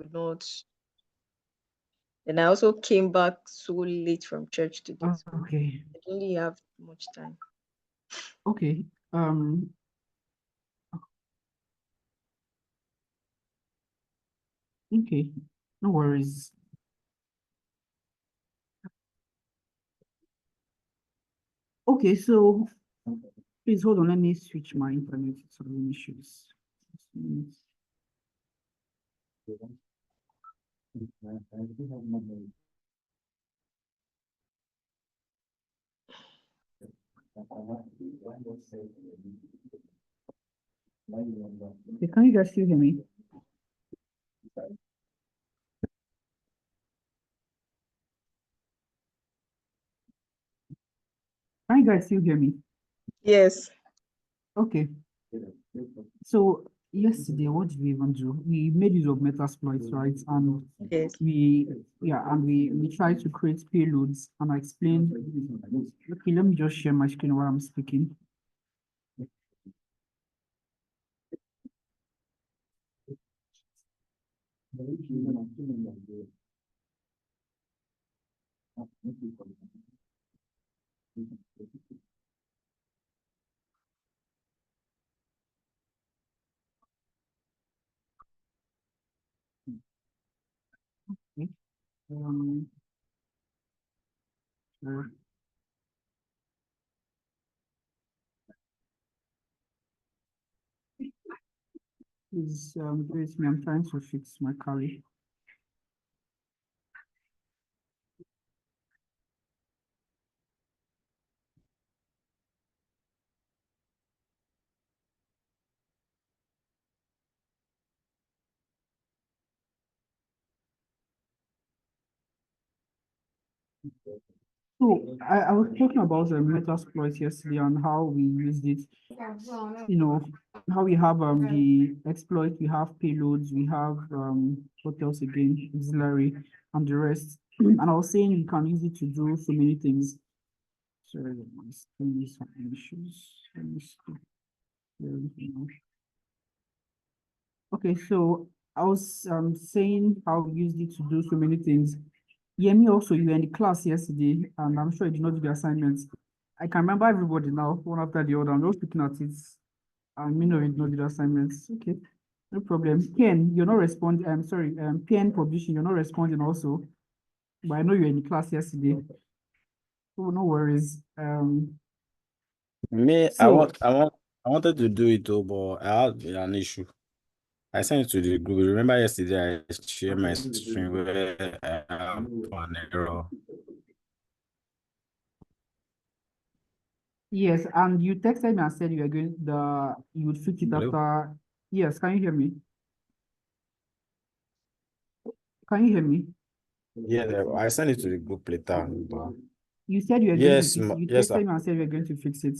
could not. And I also came back so late from church today. So Okay. I didn't really have much time. Okay. Okay. No worries. Okay, so please hold on. Let me switch my internet. It's having issues. Okay, can you guys still hear me? Can you guys still hear me? Yes. Okay. So yesterday, what did we even do? We made use of Metasploit, right? And Yes. we tried to create payloads, and I explained. Okay, let me just share my screen while I'm speaking. Okay. Uh, Please wait me. I'm trying to fix my Kali. So I was talking about the Metasploit yesterday and how we used it. You know, how we have the exploit, we have payloads, we have what else again? Auxiliary and the rest. And I was saying we can use it to do so many things. Sorry, my screen is having issues. Let me see. Okay, so I was saying how we used it to do so many things. Yemi, also, you were in the class yesterday, and I'm sure you did not do the assignments. I can remember everybody now, one after the other. I'm just looking at it. And me know you did not do the assignments. Okay, no problem. Ken, you're not responding. I'm sorry, PN publishing, you're not responding also. But I know you're in the class yesterday. Oh, no worries. Me, So I wanted to do it too, but I had an issue. I sent it to the group. Remember yesterday I shared my screen where I have an error. yes, and you texted me and said you were going you would fix it Hello? after. Yes, can you hear me? Can you hear me? Yeah, I sent it to the group later. But You said you were going to yes, fix it. You yes, texted me and said you were going to fix it.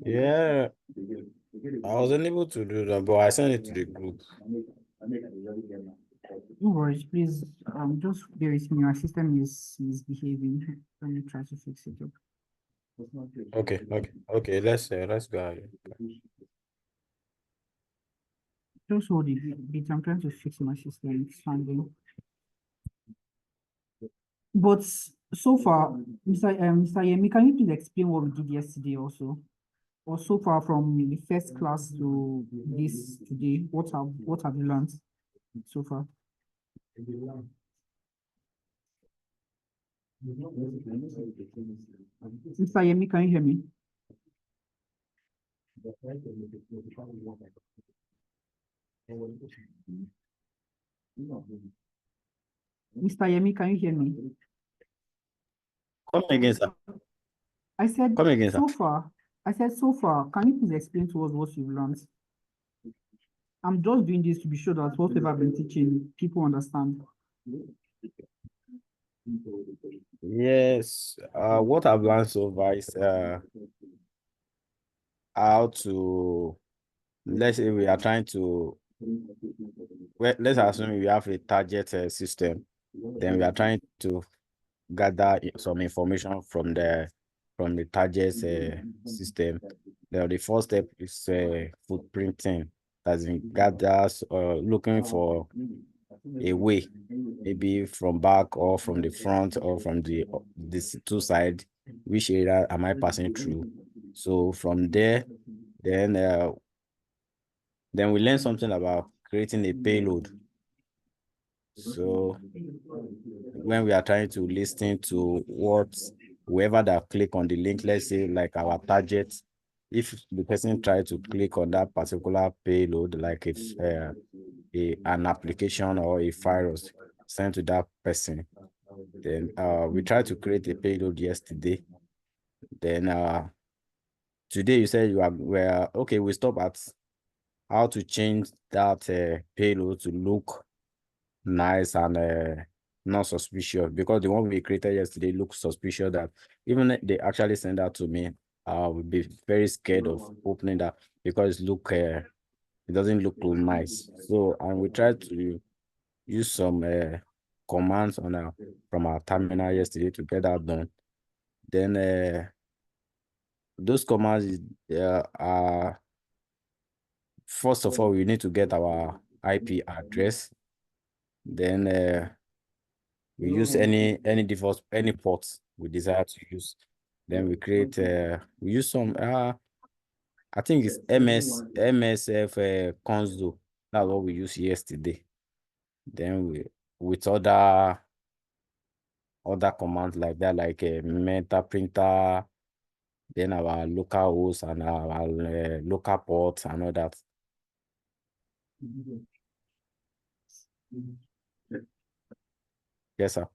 yeah. I was unable to do that, but I sent it to the group. No worries, please. Just bear with me. My system is misbehaving. Let me try to fix it up. Okay. Let's go ahead. Just hold it, bit. I'm trying to fix my system. It's finding. But so far, Mr. Yemi, can you please explain what we did yesterday also? Or so far from the first class to this today, what have you learned so far? Mr. Yemi, can you hear me? Mr. Yemi, can you hear me? Come again, sir. I said Come again, sir. so far, can you please explain to us what you've learned? I'm just doing this to be sure that whatever I've been teaching, people understand. Yes. What I've learned so far is how to, let's say we are trying to, well, let's assume we have a target system, then we are trying to gather some information from the target system. Then the first step is footprinting. that's in gathers looking for a way, maybe from back or from the front or from this two side, which area am I passing through? So from there, then we learn something about creating a payload. So when we are trying to listen to what whoever that click on the link, let's say like our target, if the person try to click on that particular payload, like if an application or a virus sent to that person, then we tried to create a payload yesterday. Then today you said okay, we stop at how to change that payload to look nice and not suspicious, because the one we created yesterday looked suspicious that even they actually send that to me, I would be very scared of opening that because it doesn't look too nice. So and we tried to use some commands from our terminal yesterday to get that done. Then those commands are, first of all, we need to get our IP address. Then we use any default, any ports we desire to use. Then we create we use some I think it's MSF console. That's what we used yesterday. Then we with other commands like that, like a meta printer, then our local host and our local ports and all that. Yes, sir.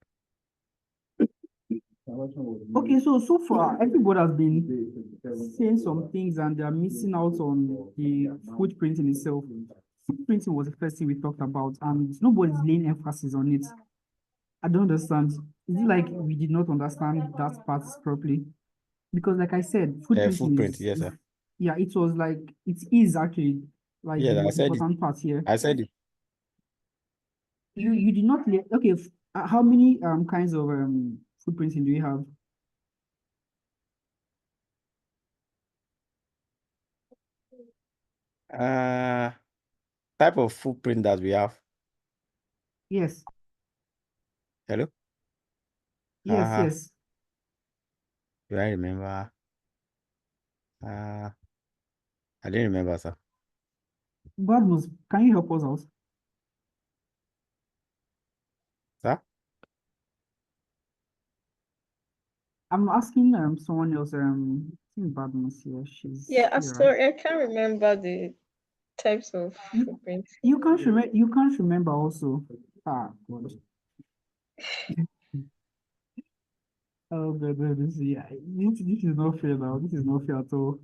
Okay, so far everybody has been saying some things and they're missing out on the footprinting itself. Footprinting was the first thing we talked about, and nobody's laying emphasis on it. I don't understand. Is it like we did not understand that part properly? Because, like I said, Footprint, yes, sir. Yeah, it was like it is actually like Yeah, the I most said it. important part here. I said it. You did not lay, okay. How many kinds of footprinting do you have? Type of footprint that we have. Yes, Hello? yes, yes. Do I remember? I didn't remember, sir. Badmus, can you help us out? Sir? I'm asking someone else. I think Badmus here. She's Yeah, I'm here, right? sorry, I can't remember the types of footprints. You can't remember. You can't remember also. Ah, God. Oh God, this is not fair now. This is not fair at all.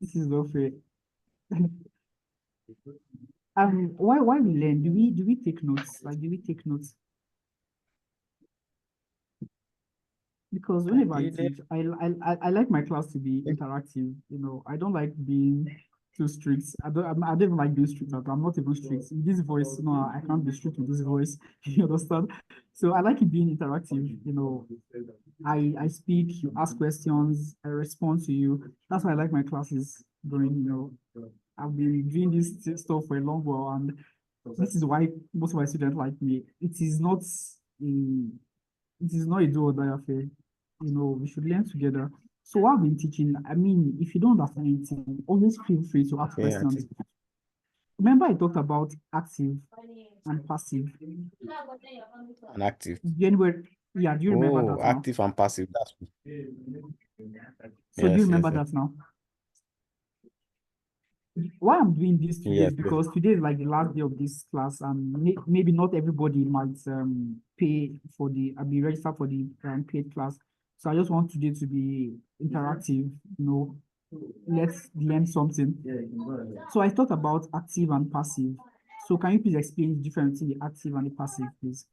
This is not fair. Why we learn? Do we take notes? Like, do we take notes? Because whenever I You did. teach, I like my class to be interactive. You know, I don't like being too strict. I don't even like being strict. I'm not even strict. In this voice, no, I can't be strict with this voice. You understand? So I like it being interactive. You know, I speak, you ask questions, I respond to you. That's why I like my classes going, you know. I've been doing this stuff for a long while, and this is why most of my students like me. It is not a do or die affair. You know, we should learn together. So what I've been teaching, I mean, if you don't understand anything, always feel free to ask Yeah, questions. Remember, I talked about active and passive. and active. Yeah, do you remember Oh, that now? active and passive. That's So do you yes, remember yes. that now? Why I'm doing this today Yes, is because today is like the last day of this class, and maybe not everybody might pay for be registered for the paid class. So I just want today to be interactive, you know, let's learn something. So I thought about active and passive. So can you please explain the difference between the active and the passive, please?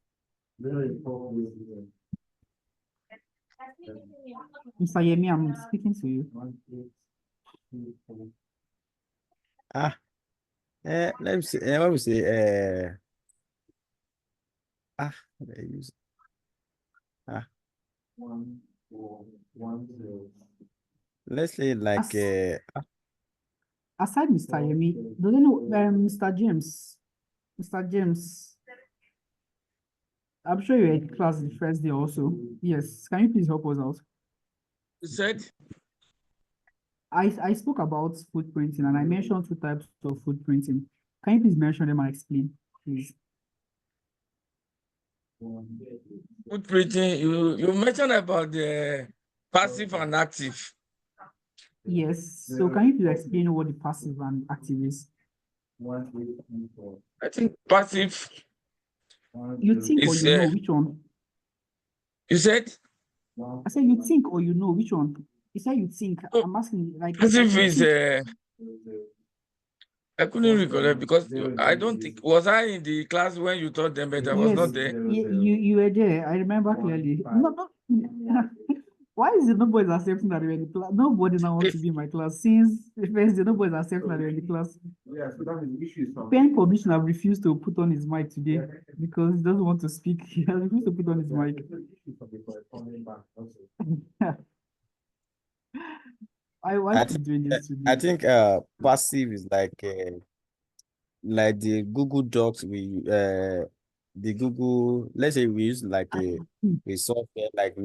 Mr. Yemi, I'm speaking to you. Let me see. Let me see. They use let's say like As- aside Mr. Yemi, does anyone, Mr. James, I'm sure you're in class the first day also. Yes, can you please help us out? You said? I spoke about footprinting and I mentioned 2 types of footprinting. Can you please mention them and explain, please? Footprinting, you mentioned about the passive and active. Yes, so can you please explain what the passive and active is? I think passive You think or is, you know which one? you said? I said you think or you know which one? You said you think. Oh, I'm asking like Passive you is, think. I couldn't recollect because I don't think, was I in the class when you taught them, but I was Yes, not there. you were there. I remember clearly. No. Why is it nobody accepting that you're in the class? Nobody now wants to be in my class. Since the first day, nobody's accepting that you're in the class. Pen Commissioner refused to put on his mic today because he doesn't want to speak. He has refused to put on his mic. Why I is he think doing this I today? think passive is like the Google Docs the Google, let's say we use like a software like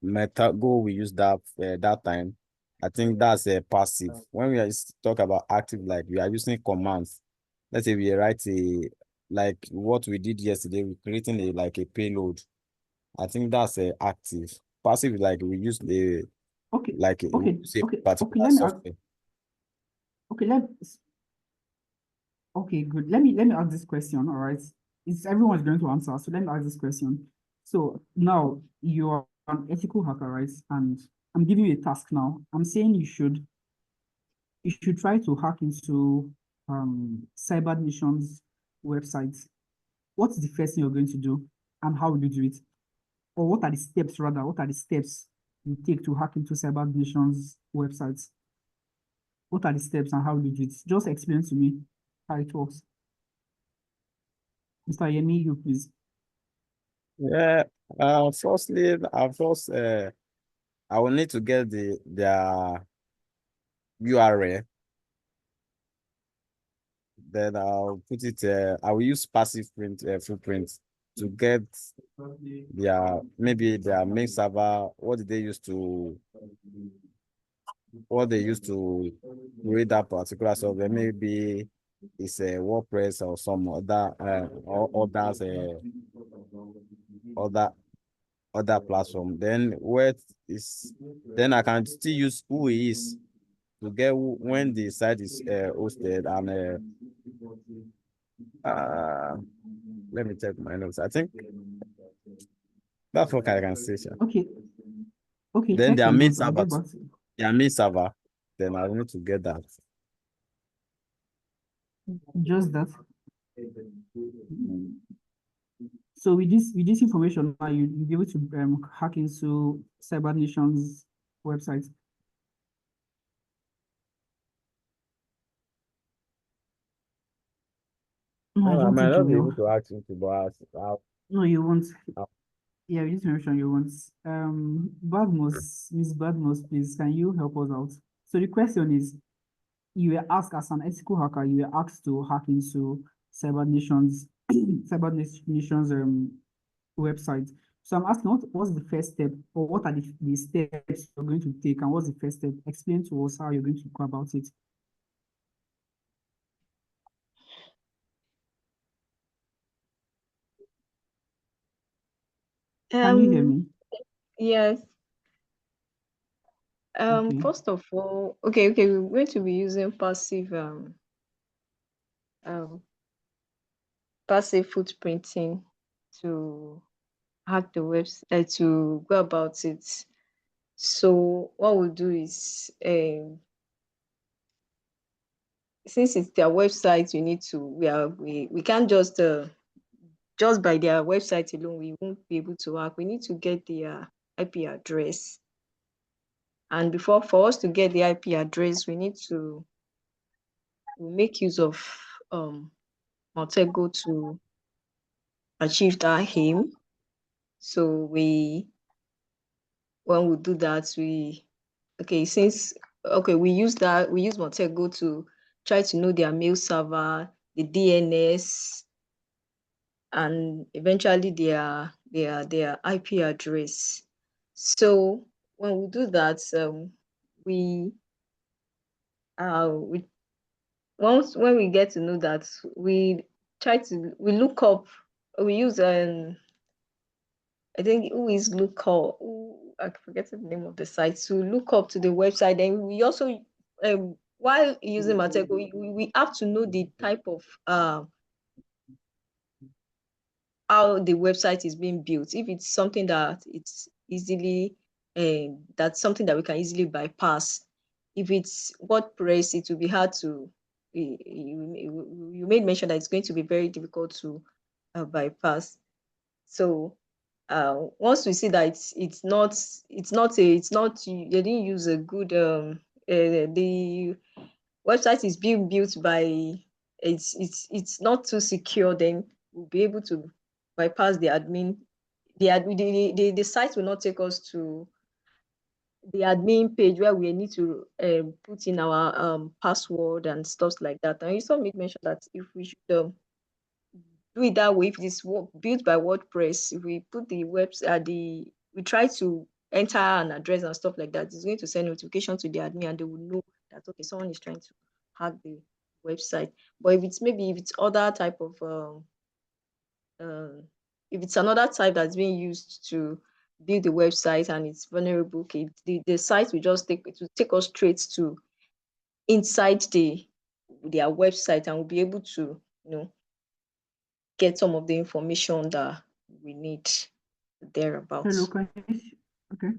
MetaGo, we use that that time. I think that's a passive. When we talk about active, like we are using commands. Let's say we write like what we did yesterday, we're creating a payload. I think that's a active. Passive is like we use the Okay, like okay, say okay, particular let me software. Okay, good. Let me ask this question. All right, it's everyone's going to answer. So let me ask this question. So now you are an ethical hacker, right? And I'm giving you a task now. I'm saying you should try to hack into Cyber Nation's website. What's the first thing you're going to do, and how will you do it? Or what are the steps, rather? What are the steps you take to hack into Cyber Nation's websites? What are the steps and how will you do it? Just explain to me how it works. Mr. Yemi, you please. Yeah. Firstly, I will need to get their URL. Then I'll put it. I will use passive footprint to get maybe their main server. What they used to create that particular software. Maybe it's a WordPress or some other other platform. Then then I can still use who he is to get when the site is hosted, and let me check my notes. I think that's what I can say, sir. Okay. Okay, Then check their your main notes. I'll server, get back to you. their main server, then I need to get that. Just that. So with this information, now you'll be able to hack into Cyber Nation's website. No, I No, I don't might think you not be able will. to ask you to, but No, you won't. I'll- Yeah, with this information, you won't. Miss Badmus, please, can you help us out? So the question is, you were asked as an ethical hacker, you were asked to hack into Cyber Nation's website. So I'm asking, what's the first step, or what are the steps you're going to take, and what's the first step? Explain to us how you're going to go about it. Can you hear me? Yes. Okay. First of all, okay, we're going to be using passive footprinting to hack the website, to go about it. So what we'll do is, since it's their website, we can't just by their website alone, we won't be able to hack. We need to get their IP address. And for us to get the IP address, we need to make use of Montego to achieve that aim. So when we do that, since okay, we use Montego to try to know their mail server, the DNS, and eventually their IP address. So when we do that, we once when we get to know that, we look up, we use I think who is lookup, I forget the name of the site, to look up to the website. Then we also while using Matego, we have to know the type of how the website is being built. If it's something that it's easily that's something that we can easily bypass. If it's WordPress, it will be hard to. You made mention that it's going to be very difficult to bypass. So once we see that it's not you didn't use a good the website is being built by it's not too secure, then we'll be able to bypass the admin. The site will not take us to the admin page where we need to put in our password and stuff like that. And you also made mention that if we should do it that way, if it's built by WordPress, if we put the website, we try to enter an address and stuff like that, it's going to send notification to the admin and they will know that, okay, someone is trying to hack the website. But if it's other type of if it's another type that's being used to build the website and it's vulnerable, okay, the site will just take us straight to inside their website, and we'll be able to get some of the information that we need thereabouts. Hello, can you okay.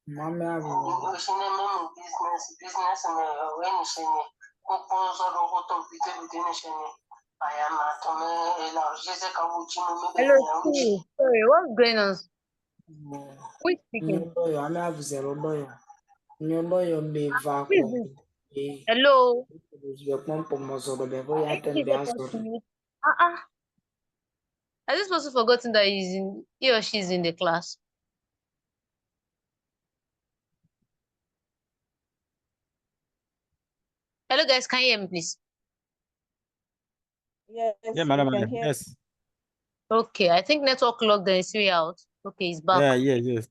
Mami abo. Oshine memo business me when shene. Kopo zoro hoto bite bite ne shene. Ayama tome ela jese kabuchi mo me. Hello, sorry, what's going on? Who is speaking? Nyombo yo ame abuzero boyo. Nyombo yo me va Who is ko. this? Hello. Yo pompo mozoro be bo ya ten be azoro. Has this person forgotten that he or she is in the class? Hello, guys. Can you hear me, please? Yes, Yeah, madam. we can hear. Yes. Okay, I think network logged and it's way out. Okay, he's back. Yeah. He's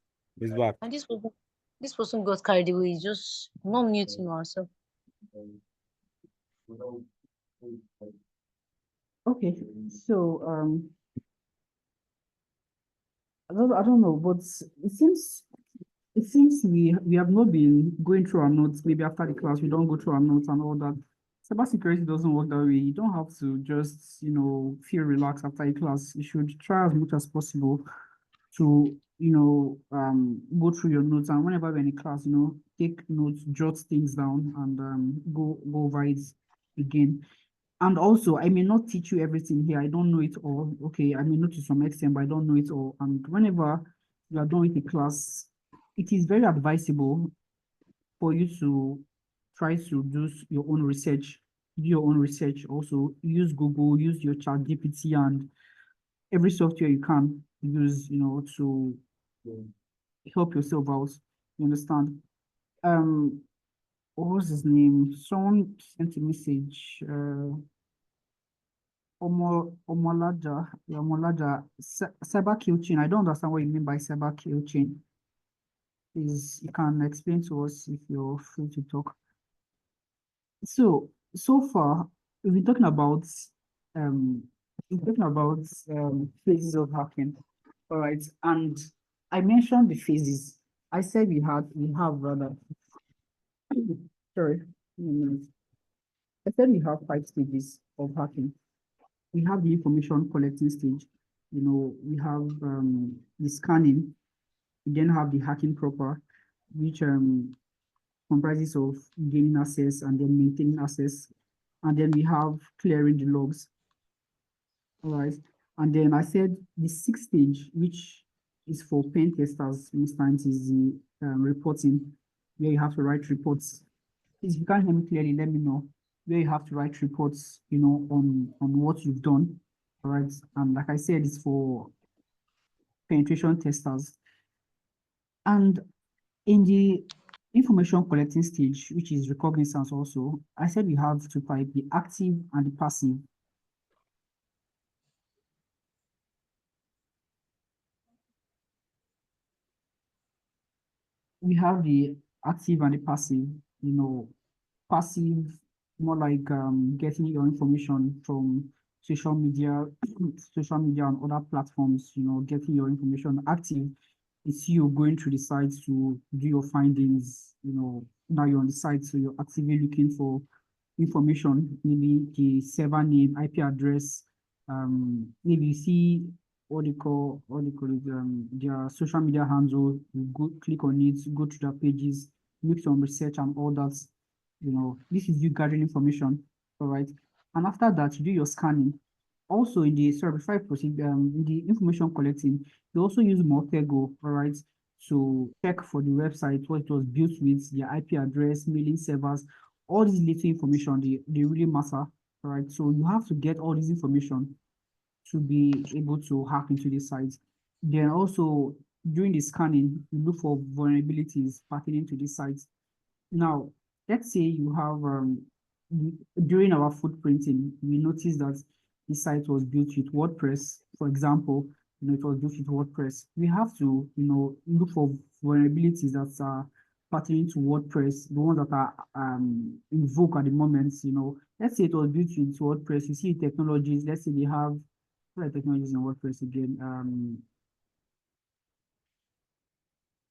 back. And this person got carried away. He's just not muting ourselves. Okay, so I don't know, but it seems we have not been going through our notes. Maybe after the class, we don't go through our notes and all that. Cybersecurity doesn't work that way. You don't have to just, feel relaxed after a class. You should try as much as possible to, go through your notes. And whenever we're in a class, take notes, jot things down, and go over it again. And also, I may not teach you everything here. I don't know it all. Okay, I may know to some extent, but I don't know it all. And whenever you are done with the class, it is very advisable for you to try to do your own research. Do your own research. Also, use Google, use your ChatGPT, and every software you can use, to help yourself out. You understand? What was his name? Someone sent a message. Omolaja, cyber kill chain. I don't understand what you mean by cyber kill chain. Please, you can explain to us if you're free to talk. So far, we've been talking about phases of hacking. All right, and I mentioned the phases. I said we have rather. Sorry, I said we have 5 stages of hacking. We have the information collecting stage. We have the scanning. We then have the hacking proper, which comprises of gaining access and then maintaining access. And then we have clearing the logs. All right. And then I said the sixth stage, which is for pen testers most times, is the reporting, where you have to write reports. Please, if you can't hear me clearly, let me know, where you have to write reports, on what you've done. All right. And like I said, it's for penetration testers. And in the information collecting stage, which is recognizance also, I said we have to type the active and the passive. We have the active and the passive, passive, more like getting your information from social media, and other platforms, getting your information. Active is you going through the site to do your findings, now you're on the site, so you're actively looking for information, maybe the server name, IP address, maybe you see what they call it, their social media handle, you go click on it, go to their pages, make some research and all that. This is you gathering information, all right? And after that, you do your scanning. Also in the, sorry, before I proceed, in the information collecting, you also use Mortego, all right? So check for the website, what it was built with, their IP address, mailing servers, all these little information, they really matter, all right? So you have to get all this information to be able to hack into the site. Then also during the scanning, you look for vulnerabilities pertaining to this site. Now, let's say you have, during our footprinting, we noticed that the site was built with WordPress, for example, it was built with WordPress. We have to, look for vulnerabilities that are pertaining to WordPress, the ones that are in vogue at the moment, let's say it was built with WordPress, you see technologies, let's say they have, what are technologies in WordPress again?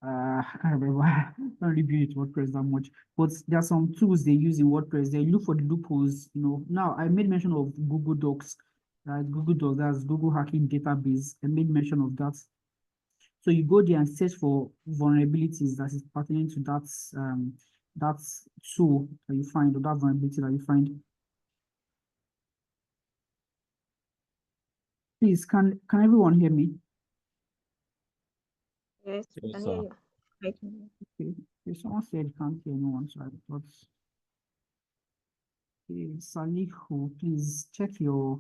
I can't remember. I don't really build WordPress that much, but there are some tools they use in WordPress. They look for the loopholes. Now I made mention of Google Docs, right? Google Docs, that's Google Hacking Database. I made mention of that. So you go there and search for vulnerabilities that is pertaining to that tool that you find, or that vulnerability that you find. Please, can everyone hear me? Yes, Yes, I sir. hear you. I can hear you. Okay. Someone said can't hear anyone, so I thought. Okay, Salihu, please check your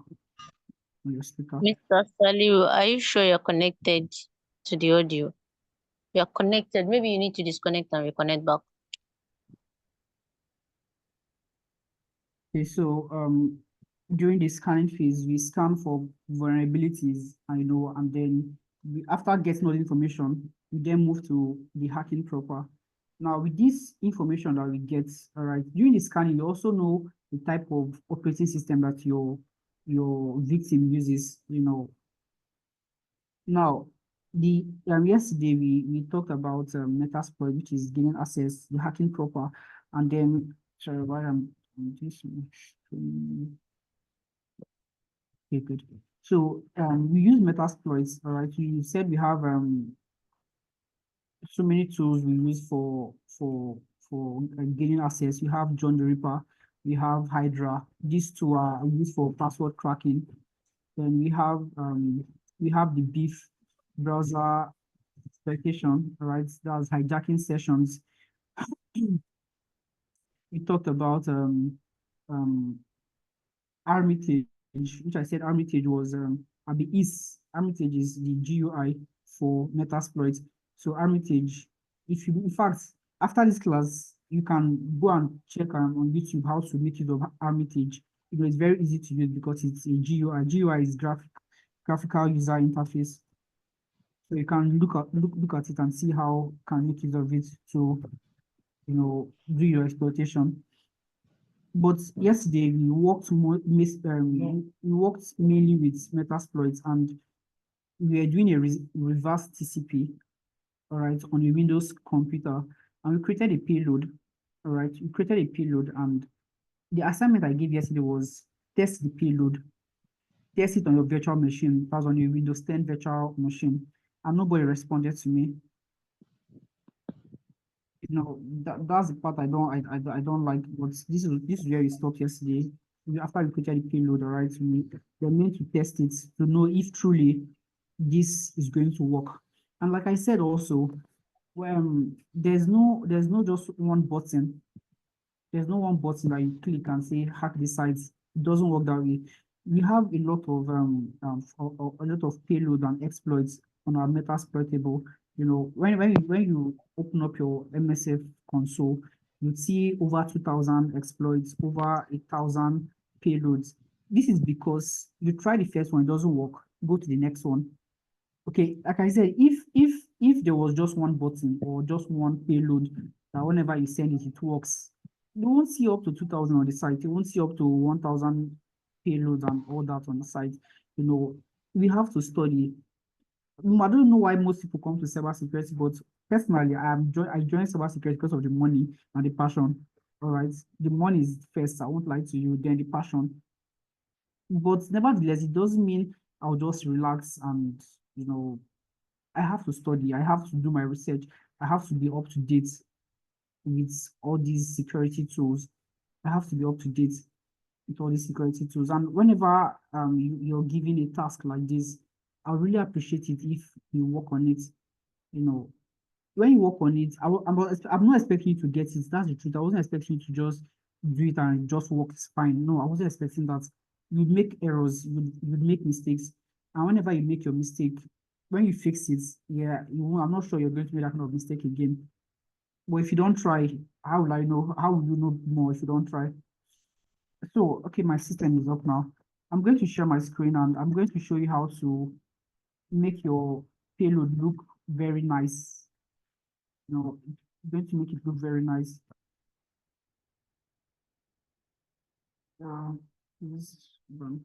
speaker. Mr. Saliu, are you sure you're connected to the audio? You're connected. Maybe you need to disconnect and reconnect back. Okay, so during the scanning phase, we scan for vulnerabilities, and then after getting all the information, we then move to the hacking proper. Now, with this information that we get, all right, during the scanning, you also know the type of operating system that your victim uses, Now, yesterday we talked about Metasploit, which is gaining access, the hacking proper, and then sorry, why I'm this. Okay, good. So we use Metasploit, all right. You said we have so many tools we use for gaining access. We have John the Ripper, we have Hydra. These two are used for password cracking. Then we have the Beef browser exploitation, right? That's hijacking sessions. We talked about Armitage, which I said Armitage was Armitage is the GUI for Metasploit. So Armitage, if you, in fact, after this class, you can go and check on YouTube how to make use of Armitage. It's very easy to use because it's a GUI. GUI is graphical user interface. So you can look at it and see how you can make use of it to, do your exploitation. But yesterday we worked we worked mainly with Metasploit, and we were doing a reverse TCP, all right, on a Windows computer, and we created a payload, all right. We created a payload, and the assignment I gave yesterday was test the payload, test it on your virtual machine. That was on your Windows 10 virtual machine, and nobody responded to me. That's the part I don't like, but this is where we stopped yesterday. after we created the payload, all right, we're meant to test it to know if truly this is going to work. And like I said also, there's no just one button. There's no one button that you click and say hack the site. It doesn't work that way. We have a lot of a lot of payload and exploits on our Metasploitable. You know, when you open up your MSF console, you see over 2,000 exploits, over 1,000 payloads. This is because you try the first one, it doesn't work, go to the next one. Okay, like I said, if there was just one button or just one payload that whenever you send it, it works, you won't see up to 2,000 on the site. You won't see up to 1,000 payloads and all that on the site. You know, we have to study. I don't know why most people come to cybersecurity, but personally, I joined cybersecurity because of the money and the passion. All right, the money is first. I won't lie to you. Then the passion, but nevertheless, it doesn't mean I'll just relax and I have to study. I have to do my research. I have to be up to date with all these security tools. I have to be up to date with all these security tools. And whenever you're given a task like this, I really appreciate it if you work on it. You know, when you work on it, I'm not expecting you to get it. That's the truth. I wasn't expecting you to just do it and just work is fine. No, I wasn't expecting that. You'd make errors, you'd make mistakes. And whenever you make your mistake, when you fix it, yeah, I'm not sure you're going to make that kind of mistake again. But if you don't try, how will I know? How will you know more if you don't try? So, okay, my system is up now. I'm going to share my screen and I'm going to show you how to make your payload look very nice. I'm going to make it look very nice. This one.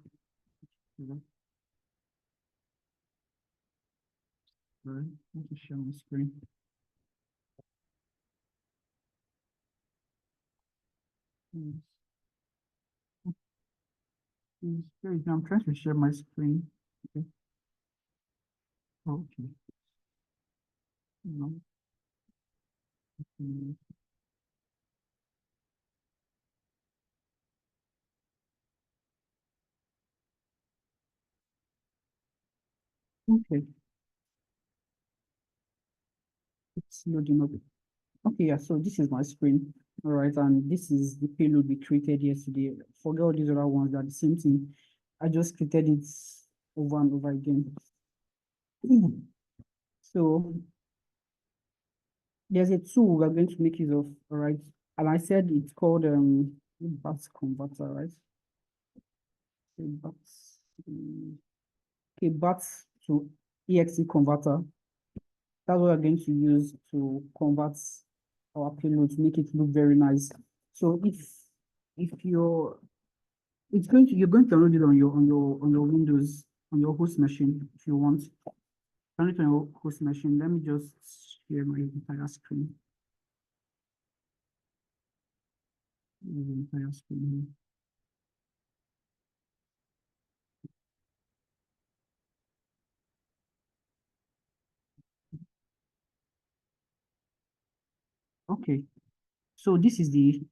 Sorry, let me share my screen. I'm trying to share my screen. Okay. Okay. No. Okay. It's loading up. Okay, yeah, so this is my screen. All right, and this is the payload we created yesterday. Forget all these other ones, they're the same thing. I just created it over and over again. So there's a tool we're going to make use of, all right? And I said it's called BAT converter, right? Okay, BAT to EXE converter. That's what we're going to use to convert our payload to make it look very nice. So if you're going to download it on your Windows, on your host machine if you want. Turn it on your host machine. Let me just share my entire screen. The entire screen here. Okay. So this is the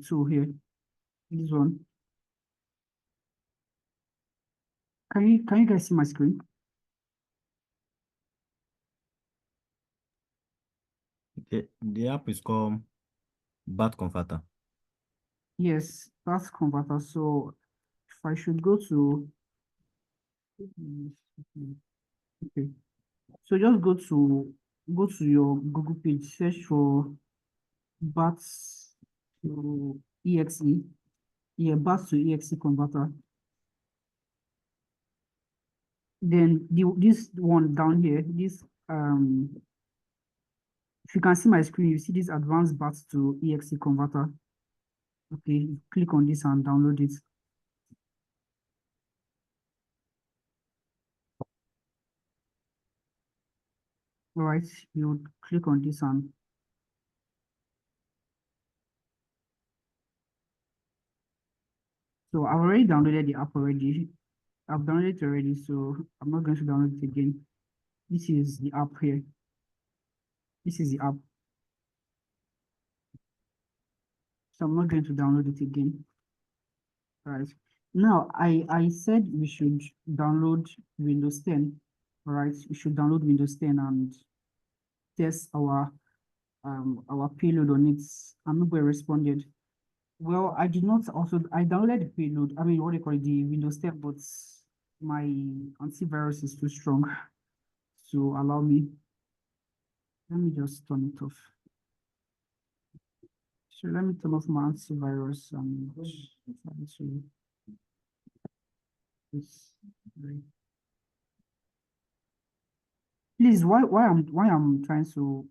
tool here. This one. Can you guys see my screen? The app is called BAT Converter. Yes, BAT converter. So if I should go to okay. So just go to your Google page, search for BAT to EXE. Yeah, BAT to EXE converter. Then this one down here, this if you can see my screen, you see this advanced BAT to EXE converter. Okay, click on this and download it. All right, you click on this and so I've already downloaded the app already. I've downloaded it already, so I'm not going to download it again. This is the app here. This is the app. So I'm not going to download it again. Right. Now, I said we should download Windows 10, right? We should download Windows 10 and test our payload on it. And nobody responded. Well, I did not also, I downloaded the payload, I mean, what do you call it, the Windows 10, but my antivirus is too strong to allow me. Let me just turn it off. So let me turn off my antivirus and try to this. Please, why I'm trying to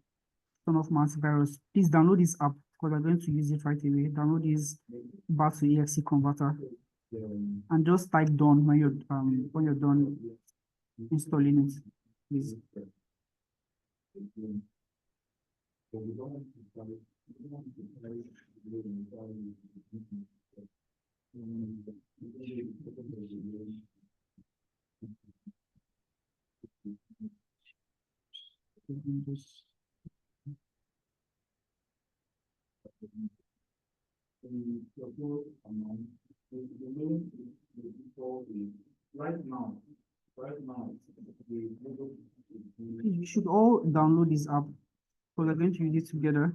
turn off my antivirus? Please download this app because I'm going to use it right away. Download this BAT to EXE converter and just type done when you're done installing it, please. Please, we should all download this app because we're going to use it together.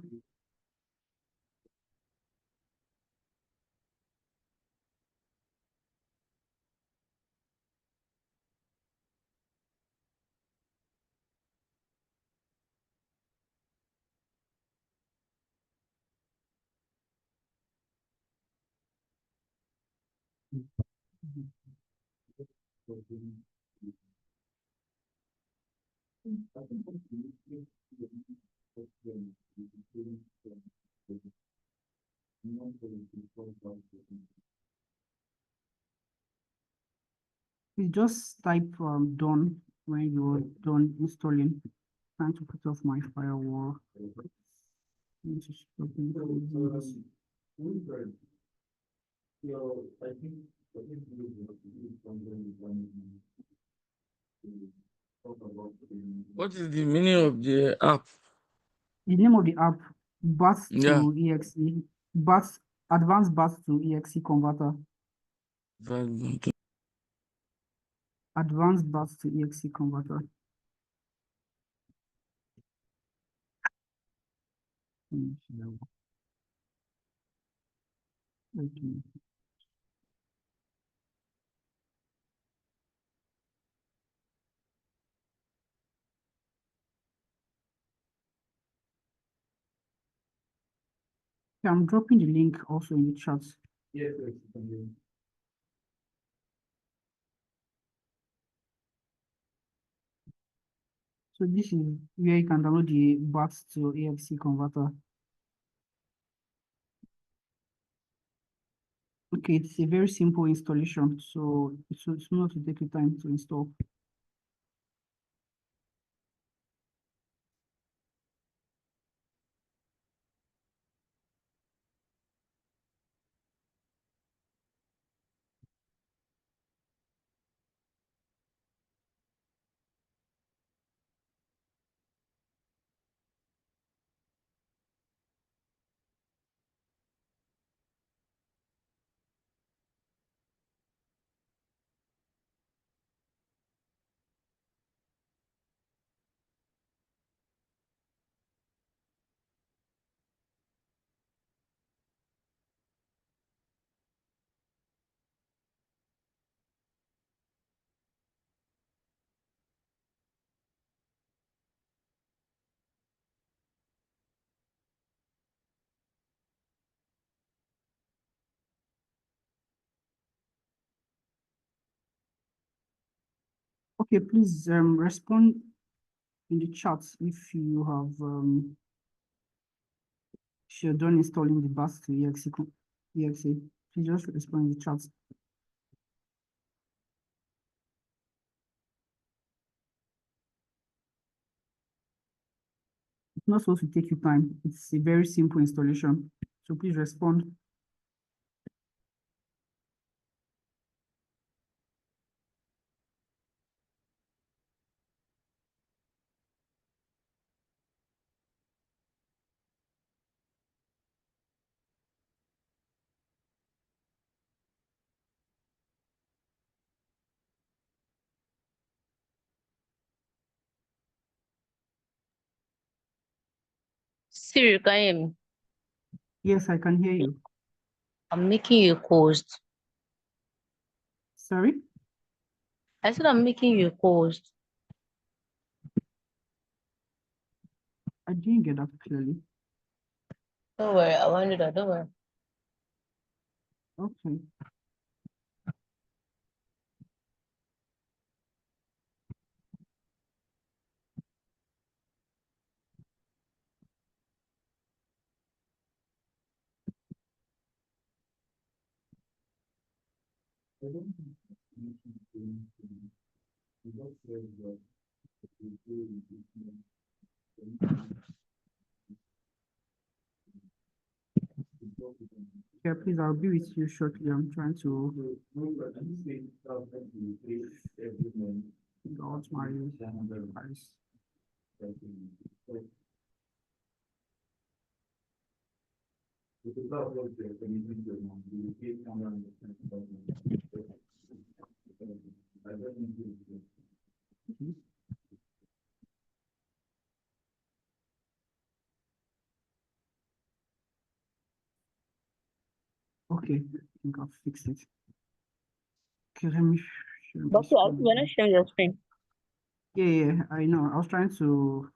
Please just type done when you're done installing. Trying to put off my firewall. Let me just open this. What is the meaning of the app? The name of the app, BAT Yeah. to EXE, BAT, Advanced BAT to EXE converter. Advanced BAT to EXE converter. Okay. I'm dropping the link also in the chat. Yes. So this is where you can download the BAT to EXE converter. Okay, it's a very simple installation, so it's not to take your time to install. Okay, please respond in the chat if you have if you're done installing the BAT to EXE. Please just respond in the chat. It's not supposed to take you time. It's a very simple installation. So please respond. Siri, can you hear me? Yes, I can hear you. I'm making you a host. Sorry? I said I'm making you a host. I didn't get that clearly. Don't worry, I won't do that. Don't worry. Okay. Yeah, please, I'll be with you shortly. I'm trying to figure out my device. Okay, I think I've fixed it. Okay, let me share my But screen we're not again. sharing your screen. Yeah, I know. I was trying to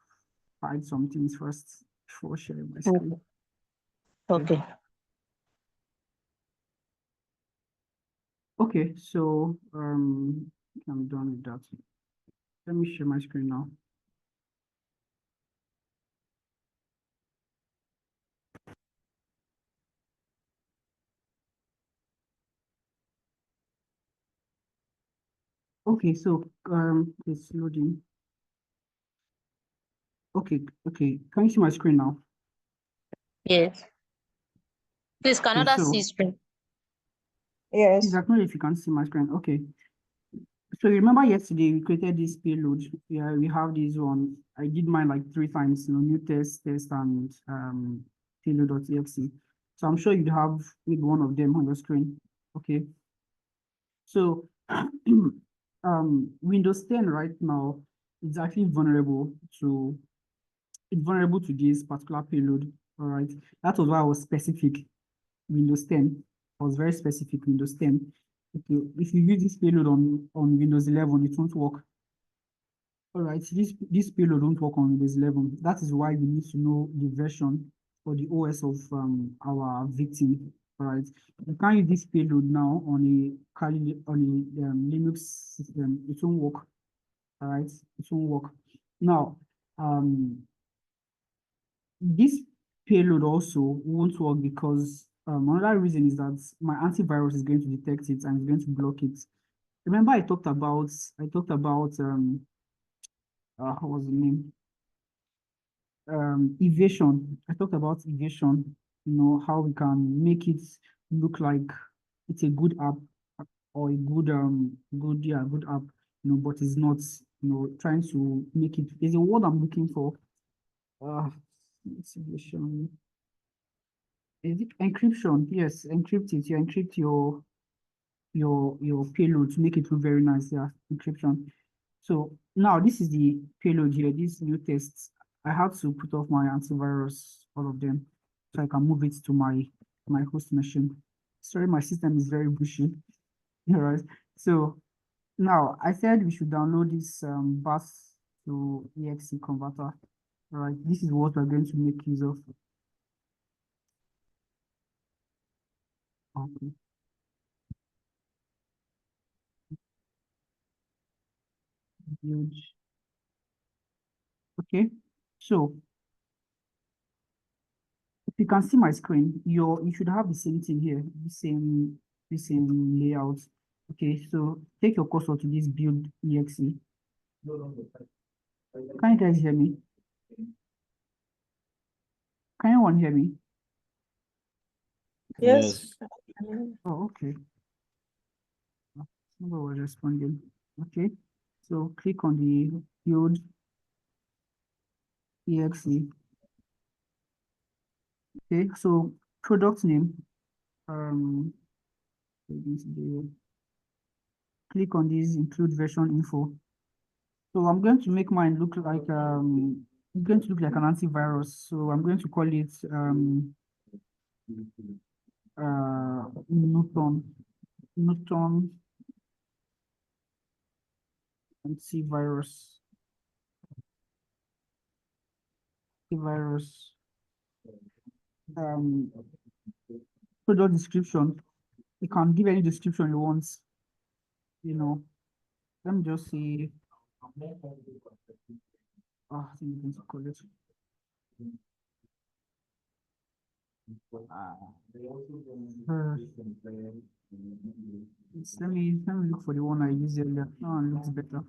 hide some things first before sharing my screen. Okay. Okay, so I'm done with that. Let me share my screen now. Okay, so it's loading. Okay, can you see my screen now? Yes. Please, can Okay, others so see screen? Yes. please acknowledge if you can see my screen. Okay. So remember yesterday we created this payload. Yeah, we have this one. I did mine like 3 times, new test, and payload.exe. So I'm sure you'd have maybe one of them on your screen. Okay. So Windows 10 right now is actually vulnerable to this particular payload. All right. That was why I was specific. Windows 10. I was very specific, Windows 10. Okay, if you use this payload on Windows 11, it won't work. All right, this payload won't work on Windows 11. That is why we need to know the version or the OS of our victim. All right, you can't use this payload now on a Linux system. It won't work. All right, it won't work. Now, this payload also won't work because another reason is that my antivirus is going to detect it and is going to block it. Remember, I talked about what was the name? Evasion. I talked about evasion. How we can make it look like it's a good app or a good good app. But it's not. Trying to make it. There's a word I'm looking for. It's evasion. Is it encryption? Yes, encrypt it. You encrypt your payload to make it look very nice. Yeah, encryption. So now this is the payload here, these new tests. I have to put off my antivirus, all of them, so I can move it to my host machine. Sorry, my system is very bushy. All right. So now I said we should download this bus to exe converter. All right, this is what we're going to make use of. Okay. Huge. Okay, so if you can see my screen, you should have the same thing here, the same layout. Okay, so take your cursor to this build exe. Can you guys hear me? Can anyone hear me? Yes. Oh, okay. Somebody was responding. Okay, so click on the build exe. Okay, so product name. Click on this include version info. So I'm going to make mine look like It's going to look like an antivirus. So I'm going to call it Norton antivirus. Product description. You can give any description you want. You know, let me just see. I think I'm going to call it. Let me look for the one I used earlier. That one looks better.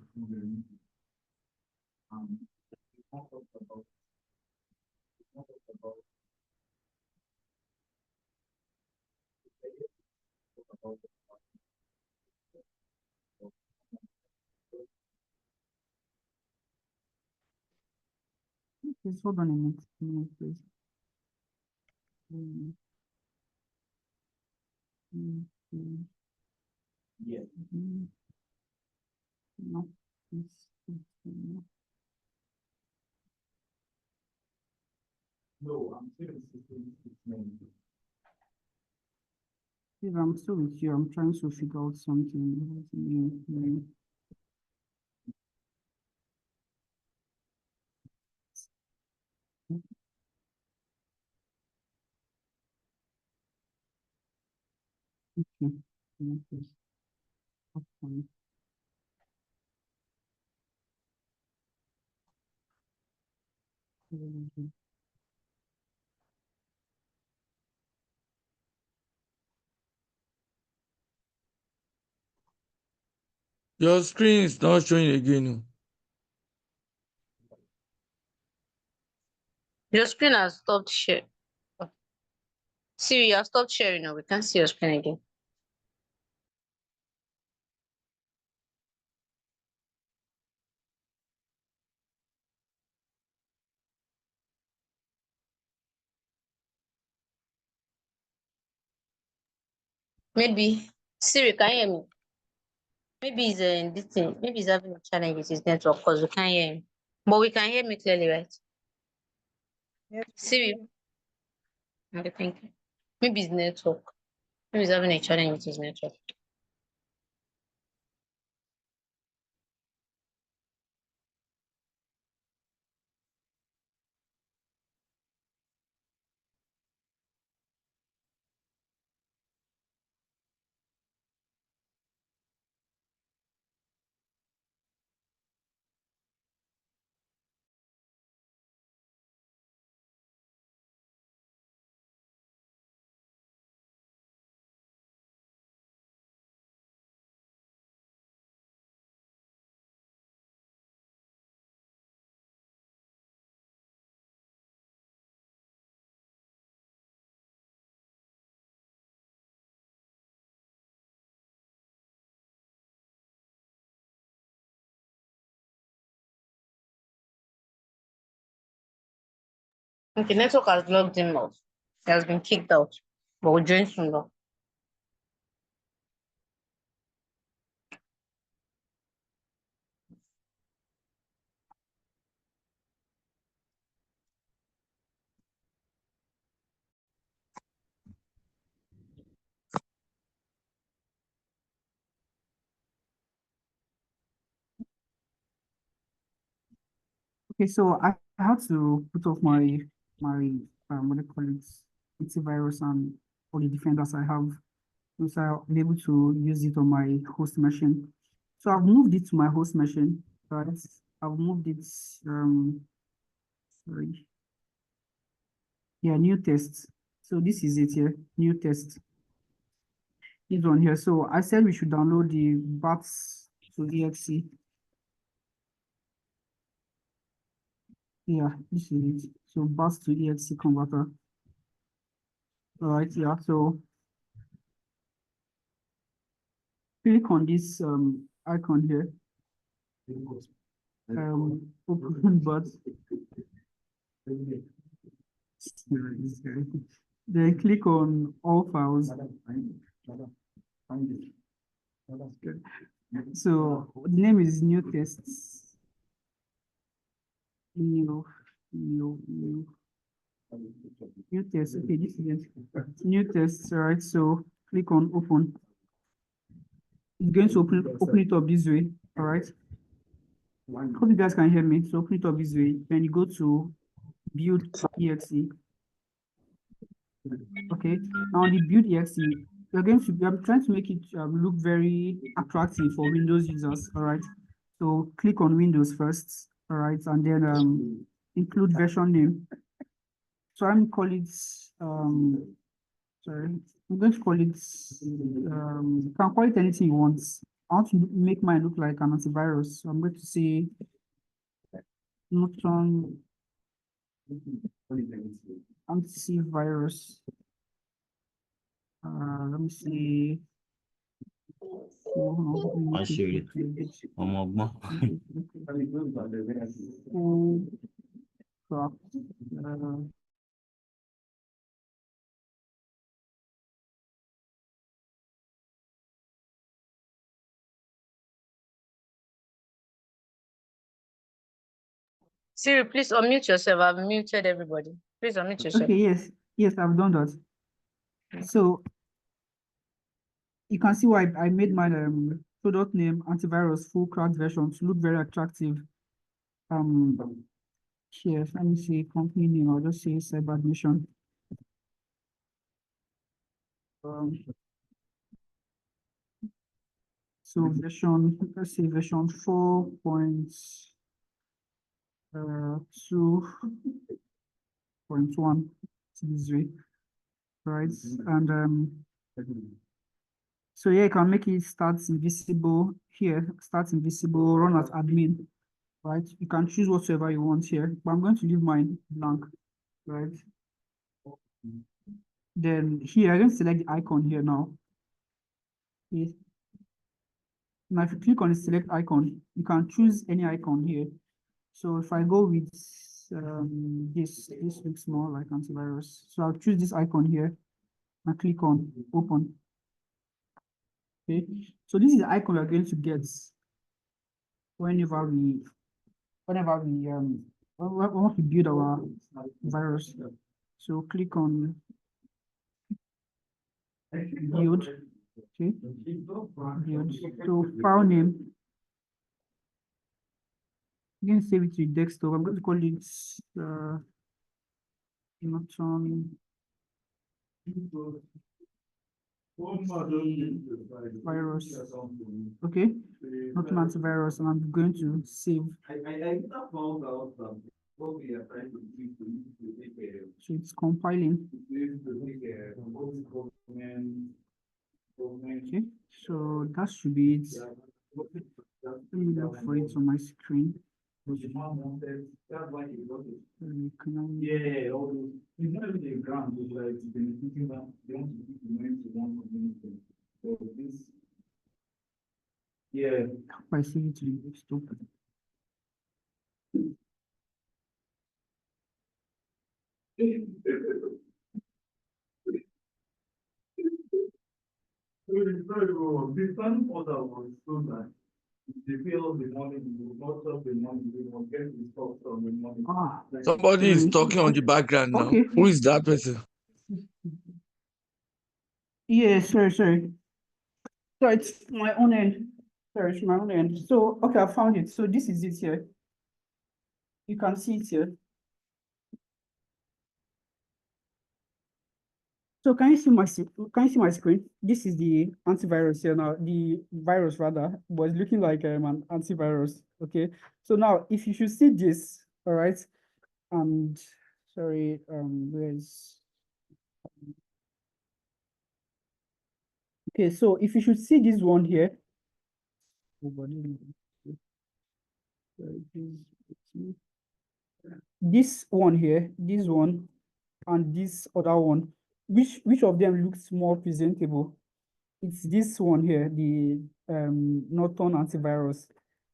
Please hold on a minute, please. No, no. Please, I'm still with you. I'm trying to figure out something. Okay. Okay. Your screen is not showing again. Your screen has stopped sharing. Siri, you have stopped sharing now. We can't see your screen again. Maybe Siri, can you hear me? Maybe it's this thing. Maybe he's having a challenge with his network because we can't hear him. But we can hear me clearly, right? Yes, Siri, okay, thank you. Maybe his network. Maybe he's having a challenge with his network. Okay, network has logged him out. He has been kicked out. But we'll join soon though. Okay, so I had to put off my what do you call it, antivirus and all the defenders I have, so I'll be able to use it on my host machine. So I've moved it to my host machine, right? I've moved it sorry. Yeah, new test. So this is it here, new test. This one here. So I said we should download the BATS to exe. Yeah, this is it. So BATS to exe converter. All right, yeah. So click on this icon here. Open BATS. Then click on all files. So the name is new tests. New new test. Okay, this is it. New test, all right? So click on open. It's going to open it up this way, all right? Hope you guys can hear me. So open it up this way. Then you go to build exe. Okay, now the build exe, I'm trying to make it look very attractive for Windows users. All right, so click on Windows first. All right, and then include version name. So I'm call it sorry, I'm going to call it you can call it anything you want. I want to make mine look like an antivirus. So I'm going to say Norton antivirus. Let me see. I'll show you. Siri, please unmute yourself. I've muted everybody. Please unmute yourself. Okay, yes, I've done that. So you can see why I made my product name antivirus full cracked version to look very attractive. Here, let me see company name. I'll just say CyberAdmission. So version, let's say version 4.2.1 this way, right? And so yeah, you can make it start invisible here, start invisible, run as admin, right? You can choose whatsoever you want here, but I'm going to leave mine blank, right? Then here, I'm going to select the icon here now. Okay. Now, if you click on the select icon, you can choose any icon here. So if I go with this looks more like antivirus. So I'll choose this icon here and click on open. Okay, so this is the icon we're going to get whenever we want to build our virus. So click on build. Okay, build. So file name. You can save it to your desktop. I'm going to call it Norton virus. Okay, Norton antivirus, and I'm going to save. So it's compiling. Okay, so that should be it. Let me look for it on my screen. Yeah, I see it to the desktop. The planning order was so that they pay all the money, most of the money, they will get the stuff from the money. Somebody is talking on the background now. Okay. Who is that person? Yeah, sorry. So it's my own end. Sorry, it's my own end. So, okay, I found it. So this is it here. You can see it here. So can you see my screen? This is the antivirus here now, the virus rather, was looking like an antivirus. Okay. So now if you should see this, all right, and sorry, where's okay, so if you should see this one here. This one here, this one, and this other one, which of them looks more presentable? It's this one here, the Norton antivirus,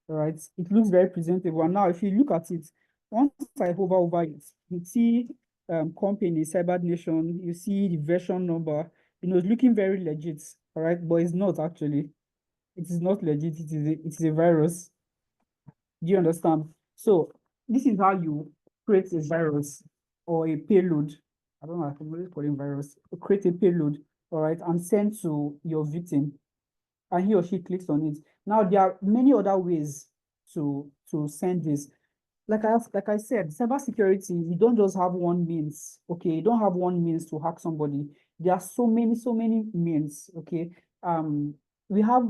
right? It looks very presentable. And now if you look at it, once I hover over it, you see company, CyberAdmission, you see the version number, it's looking very legit, all right? But it's not actually. It is not legit, it is a virus. Do you understand? So this is how you create a virus or a payload. I don't know, I can really call it virus. Create a payload, all right, and send to your victim, and he or she clicks on it. Now there are many other ways to send this. Like I said, cybersecurity, you don't just have one means. Okay, you don't have one means to hack somebody. There are so many means. Okay, we have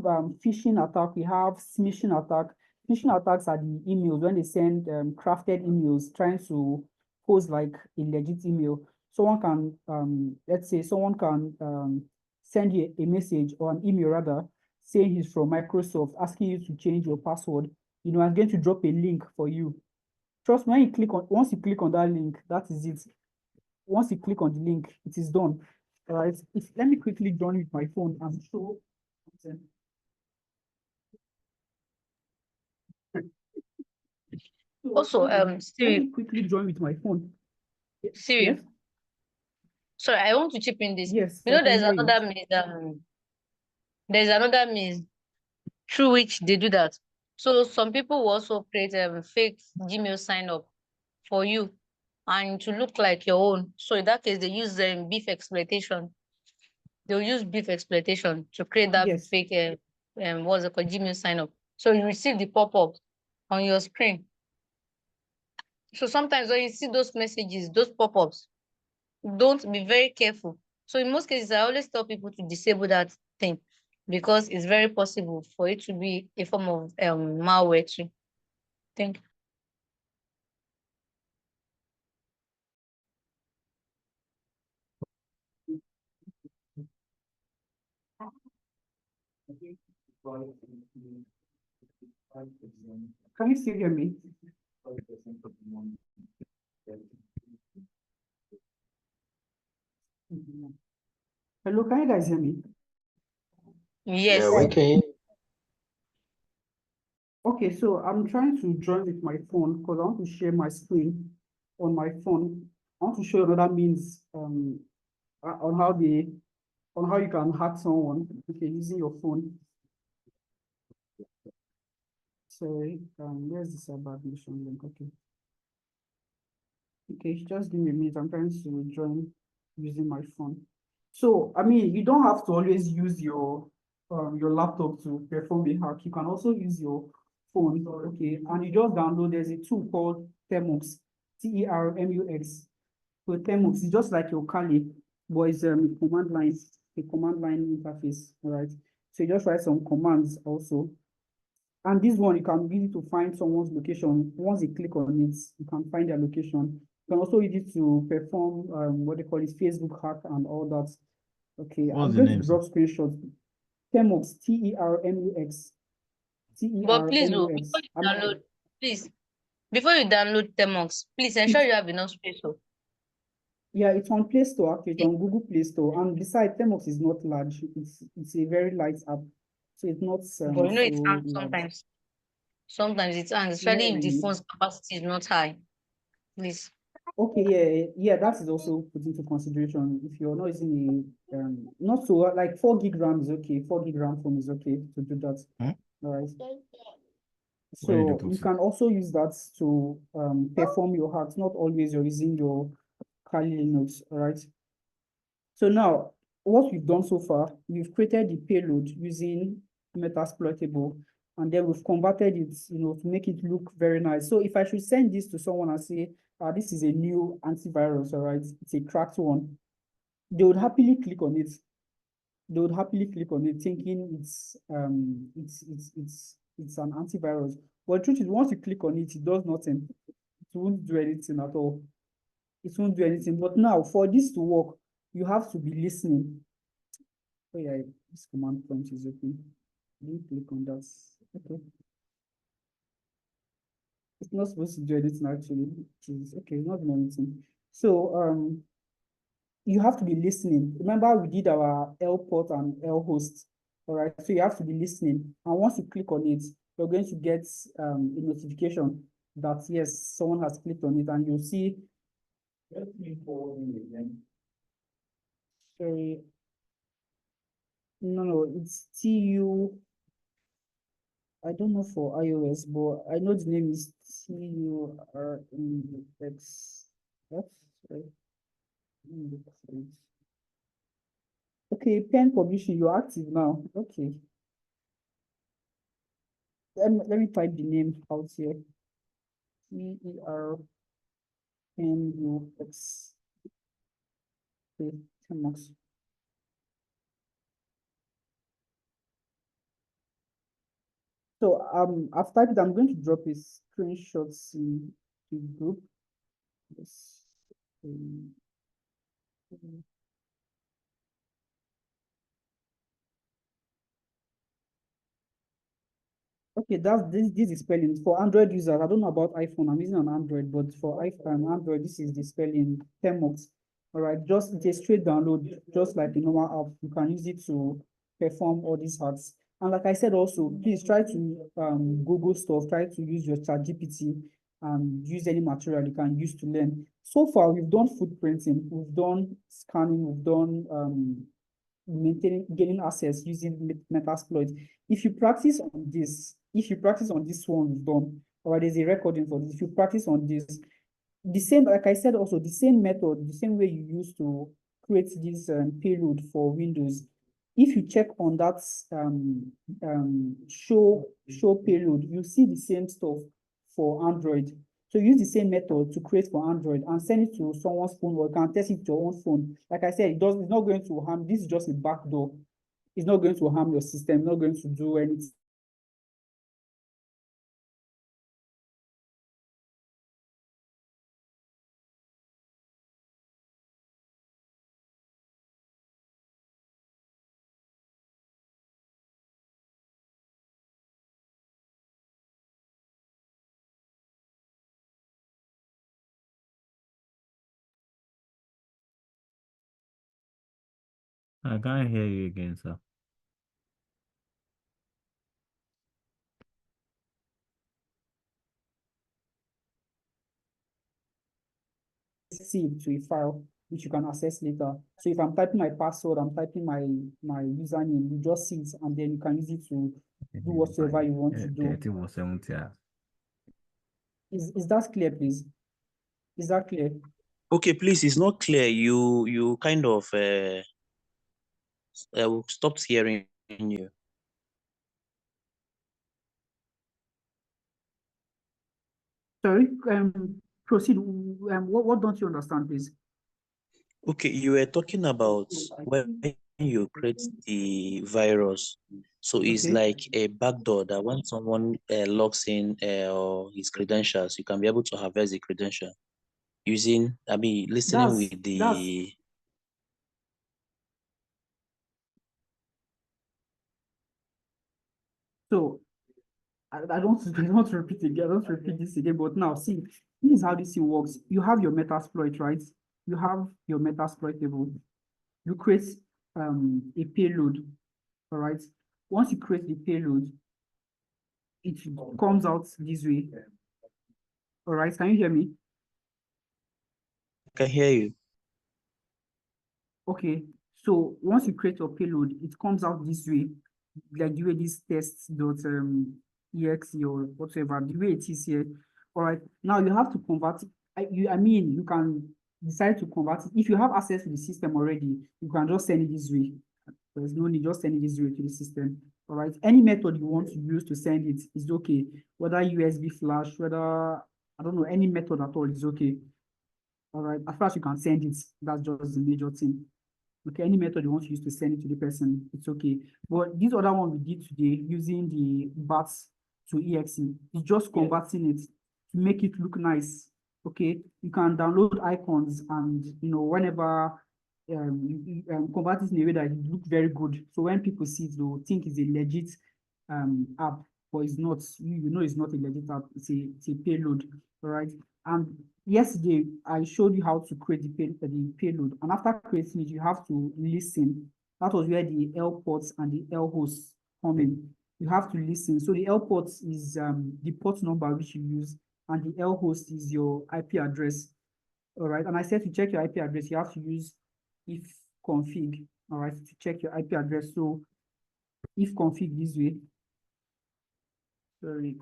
phishing attack, we have smishing attack. Phishing attacks are the emails when they send crafted emails trying to pose like a legit email. Someone can let's say someone can send you a message or an email rather saying he's from Microsoft, asking you to change your password. You know, I'm going to drop a link for you. Trust me, once you click on that link, that is it. Once you click on the link, it is done. All right. Let me quickly join with my phone and show. Also, Let Siri, me quickly join with my phone. Siri. Yes, Sorry, I want to chip in this. yes, You I know, can hear you. there's another means through which they do that. So some people will also create fake Gmail sign up for you and to look like your own. So in that case, they use beef exploitation. They'll use beef exploitation to create that Yes. fake what's it called, Gmail sign up. So you receive the pop-up on your screen. So sometimes when you see those messages, those pop-ups, don't be very careful. So in most cases, I always tell people to disable that thing because it's very possible for it to be a form of malware too. Thank you. Can you still hear me? Hello, can you guys hear me? Yes. Yeah, we can. Okay, so I'm trying to join with my phone because I want to share my screen on my phone. I want to show another means on how you can hack someone, okay, using your phone. Sorry, where's the cyber admission link? Okay. Okay, just give me a minute. I'm trying to join using my phone. So, I mean, you don't have to always use your laptop to perform a hack. You can also use your phone, okay? And you just download, there's a tool called Termux, Termux. So Termux is just like your Kali, but it's a command line interface, all right? So you just write some commands also. And this one, you can use it to find someone's location. Once you click on it, you can find their location. You can also use it to perform what they call it, Facebook hack and all that. Okay, What's I'm the going to name, drop screenshots. Termux, Termux. But please, Termux. before you download Temox, please ensure you have enough space. Yeah, it's on Play Store, actually, it's on Google Play Store. And besides, Termux is not large. It's a very light app. So it's not But you know, it so hangs large. sometimes. Sometimes it hangs, Not especially if the really. phone's capacity is not high. Please. Okay, yeah, that is also put into consideration. If you're not using a not so like 4 gig RAM is okay, 4 gig RAM phone is okay to do that. Hmm? All right. Where did you So put you it? can also use that to perform your hacks. Not always you're using your Kali Linux, all right. So now what we've done so far, we've created the payload using Metasploitable, and then we've converted it, you know, to make it look very nice. So if I should send this to someone and say, this is a new antivirus, all right, it's a cracked one, they would happily click on it. They would happily click on it, thinking it's an antivirus. But the truth is, once you click on it, it does nothing. It won't do anything at all. It won't do anything. But now, for this to work, you have to be listening. Oh yeah, this command prompt is open. Don't click on that. Okay. It's not supposed to do anything actually. Okay, it's not doing anything. So you have to be listening. Remember, we did our L port and L host. All right. So you have to be listening. And once you click on it, you're going to get a notification that yes, someone has clicked on it, and you'll see. Let me forward it again. Sorry. No, it's TU. I don't know for iOS, but I know the name is TURNUX. That's right. Okay, pen publishing, you're active now. Okay. Let me type the name out here. TERNUX. Okay, 10 marks. So I've typed it. I'm going to drop a screenshot in the group. Yes. Okay, this is spelling for Android users. I don't know about iPhone. I'm using an Android, but for iPhone Android, this is the spelling Temox. All right, just it's a straight download, just like the normal app. You can use it to perform all these hacks. And like I said, also please try to Google stuff. Try to use your ChatGPT and use any material you can use to learn. So far, we've done footprinting, we've done scanning, we've done gaining access using Metasploit. If you practice on this, one we've done, or there's a recording for this, if you practice on this, the same, like I said, also the same method, the same way you use to create this payload for Windows. If you check on that show payload, you see the same stuff for Android. So use the same method to create for Android and send it to someone's phone, or you can test it to your own phone. Like I said, it's not going to harm. This is just a backdoor. It's not going to harm your system, not going to do anything. I can't hear you again, sir. Save to a file which you can access later. So if I'm typing my password, I'm typing my username, you just see it and then you can use it to do whatever you want to do. 30 or 70 hours. Is that clear, please? Is that clear? Okay, please, it's not clear. You kind of stopped hearing you. Sorry, proceed. What don't you understand, please? Okay, you were talking about when you create the virus. So it's Okay. like a backdoor that when someone logs in or his credentials, you can be able to harvest the credential using, listening That's with the. so I don't repeat again. I don't repeat this again. But now, see, this is how this thing works. You have your Metasploit, right? You have your Metasploit table. You create a payload. All right. Once you create the payload, it comes out this way. All right. Can you hear me? I can hear you. Okay. So once you create your payload, it comes out this way, like the way this tests.exe or whatever, the way it is here. All right. Now you have to convert it. You can decide to convert it. If you have access to the system already, you can just send it this way. There's no need, just send it this way to the system. All right. Any method you want to use to send it is okay. Whether USB flash, whether, I don't know, any method at all is okay. All right. As far as you can send it, that's just the major thing. Okay, any method you want to use to send it to the person, it's okay. But this other one we did today using the BATS to EXE, it's just converting it to make it look nice. Okay, you can download icons and whenever convert it in a way that it looks very good. So when people see it, they'll think it's a legit app, but it's not. You know it's not a legit app. It's a payload, all right? And yesterday, I showed you how to create the payload. And after creating it, you have to listen. That was where the L ports and the L hosts come in. You have to listen. So the L ports is the port number which you use, and the L host is your IP address. All right. And I said to check your IP address, you have to use if config. All right, to check your IP address. So if config this way, Sorry.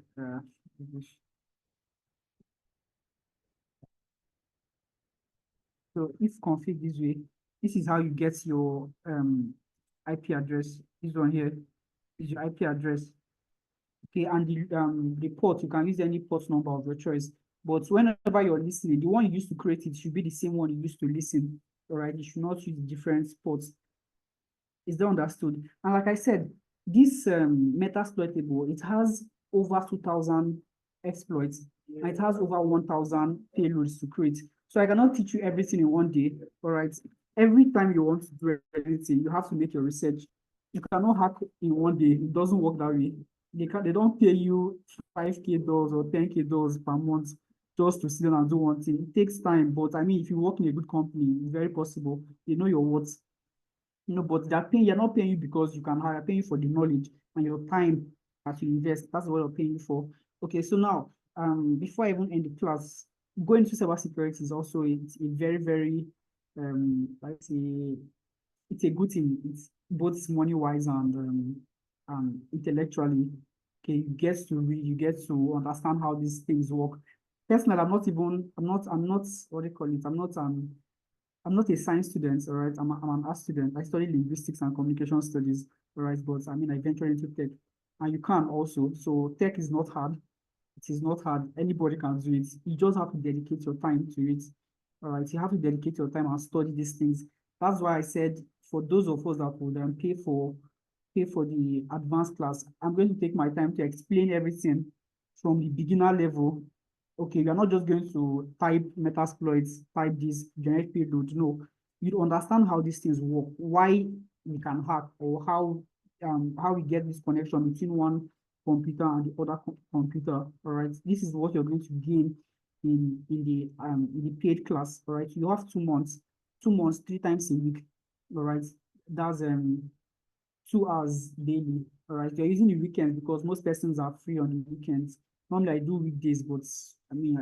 So if config this way, this is how you get your IP address. This one here is your IP address. Okay, and the port, you can use any port number of your choice. But whenever you're listening, the one you used to create it should be the same one you used to listen. All right, you should not use different ports. Is that understood? And like I said, this Metasploitable, it has over 2,000 exploits, and it has over 1,000 payloads to create. So I cannot teach you everything in one day. All right. Every time you want to do anything, you have to make your research. You cannot hack in one day. It doesn't work that way. They don't pay you $5K or $10K per month just to sit down and do one thing. It takes time, but I mean, if you work in a good company, it's very possible. They know your worth. But you're not paying you because you can hire, they're paying you for the knowledge and your time that you invest. That's what they're paying you for. Okay, so now, before I even end the class, going to cybersecurity is also a very, very, it's a good thing. It's both money-wise and intellectually. Okay, you get to read, you get to understand how these things work. Personally, I'm not, what do you call it? I'm not a science student, all right? I'm an art student. I study linguistics and communication studies, all right? But I mean, I ventured into tech, and you can also. So tech is not hard. It is not hard. Anybody can do it. You just have to dedicate your time to it, all right? You have to dedicate your time and study these things. That's why I said for those of us that would pay for the advanced class, I'm going to take my time to explain everything from the beginner level. Okay, you're not just going to type Metasploits, type this, generate payload. No, you understand how these things work, why we can hack, or how we get this connection between one computer and the other computer. All right, this is what you're going to gain in the paid class. All right, you have 2 months, 3 times a week. All right, that's 2 hours daily. All right, you're using the weekends because most persons are free on the weekends. Normally I do weekdays, but I mean,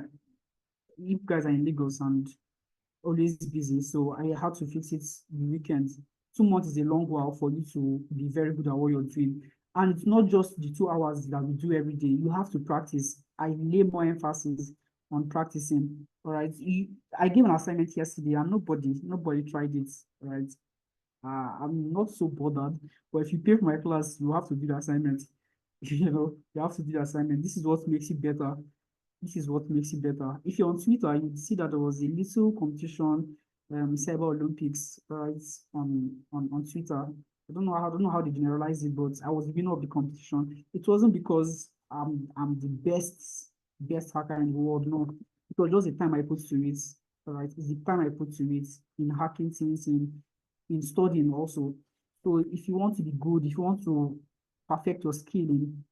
you guys are in Lagos and always busy, so I had to fix it the weekends. 2 months is a long while for you to be very good at what you're doing. And it's not just the 2 hours that we do every day. You have to practice. I lay more emphasis on practicing. All right. I gave an assignment yesterday and nobody tried it. All right. I'm not so bothered, but if you pay for my class, you have to do the assignment. You have to do the assignment. This is what makes it better. This is what makes it better. If you're on Twitter, you see that there was a little competition, Cyber Olympics, right, on Twitter. I don't know how they generalize it, but I was the winner of the competition. It wasn't because I'm the best hacker in the world. No, it was just the time I put to it. All right, it's the time I put to it in hacking things, in studying also. So if you want to be good, if you want to perfect your skill in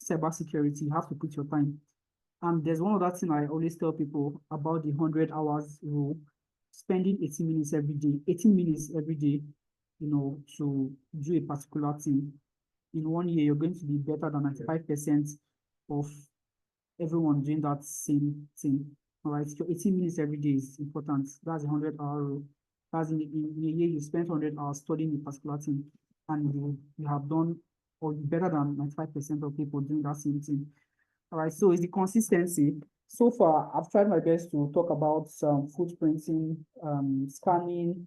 cybersecurity, you have to put your time. And there's one other thing I always tell people about the 100 hours rule, spending 18 minutes every day, to do a particular thing. In 1 year, you're going to be better than 95% of everyone doing that same thing. All right, so 18 minutes every day is important. That's a 100-hour rule. That's in a year, you spend 100 hours studying a particular thing, and you have done, or better than 95% of people doing that same thing. All right, so it's the consistency. So far, I've tried my best to talk about footprinting, scanning,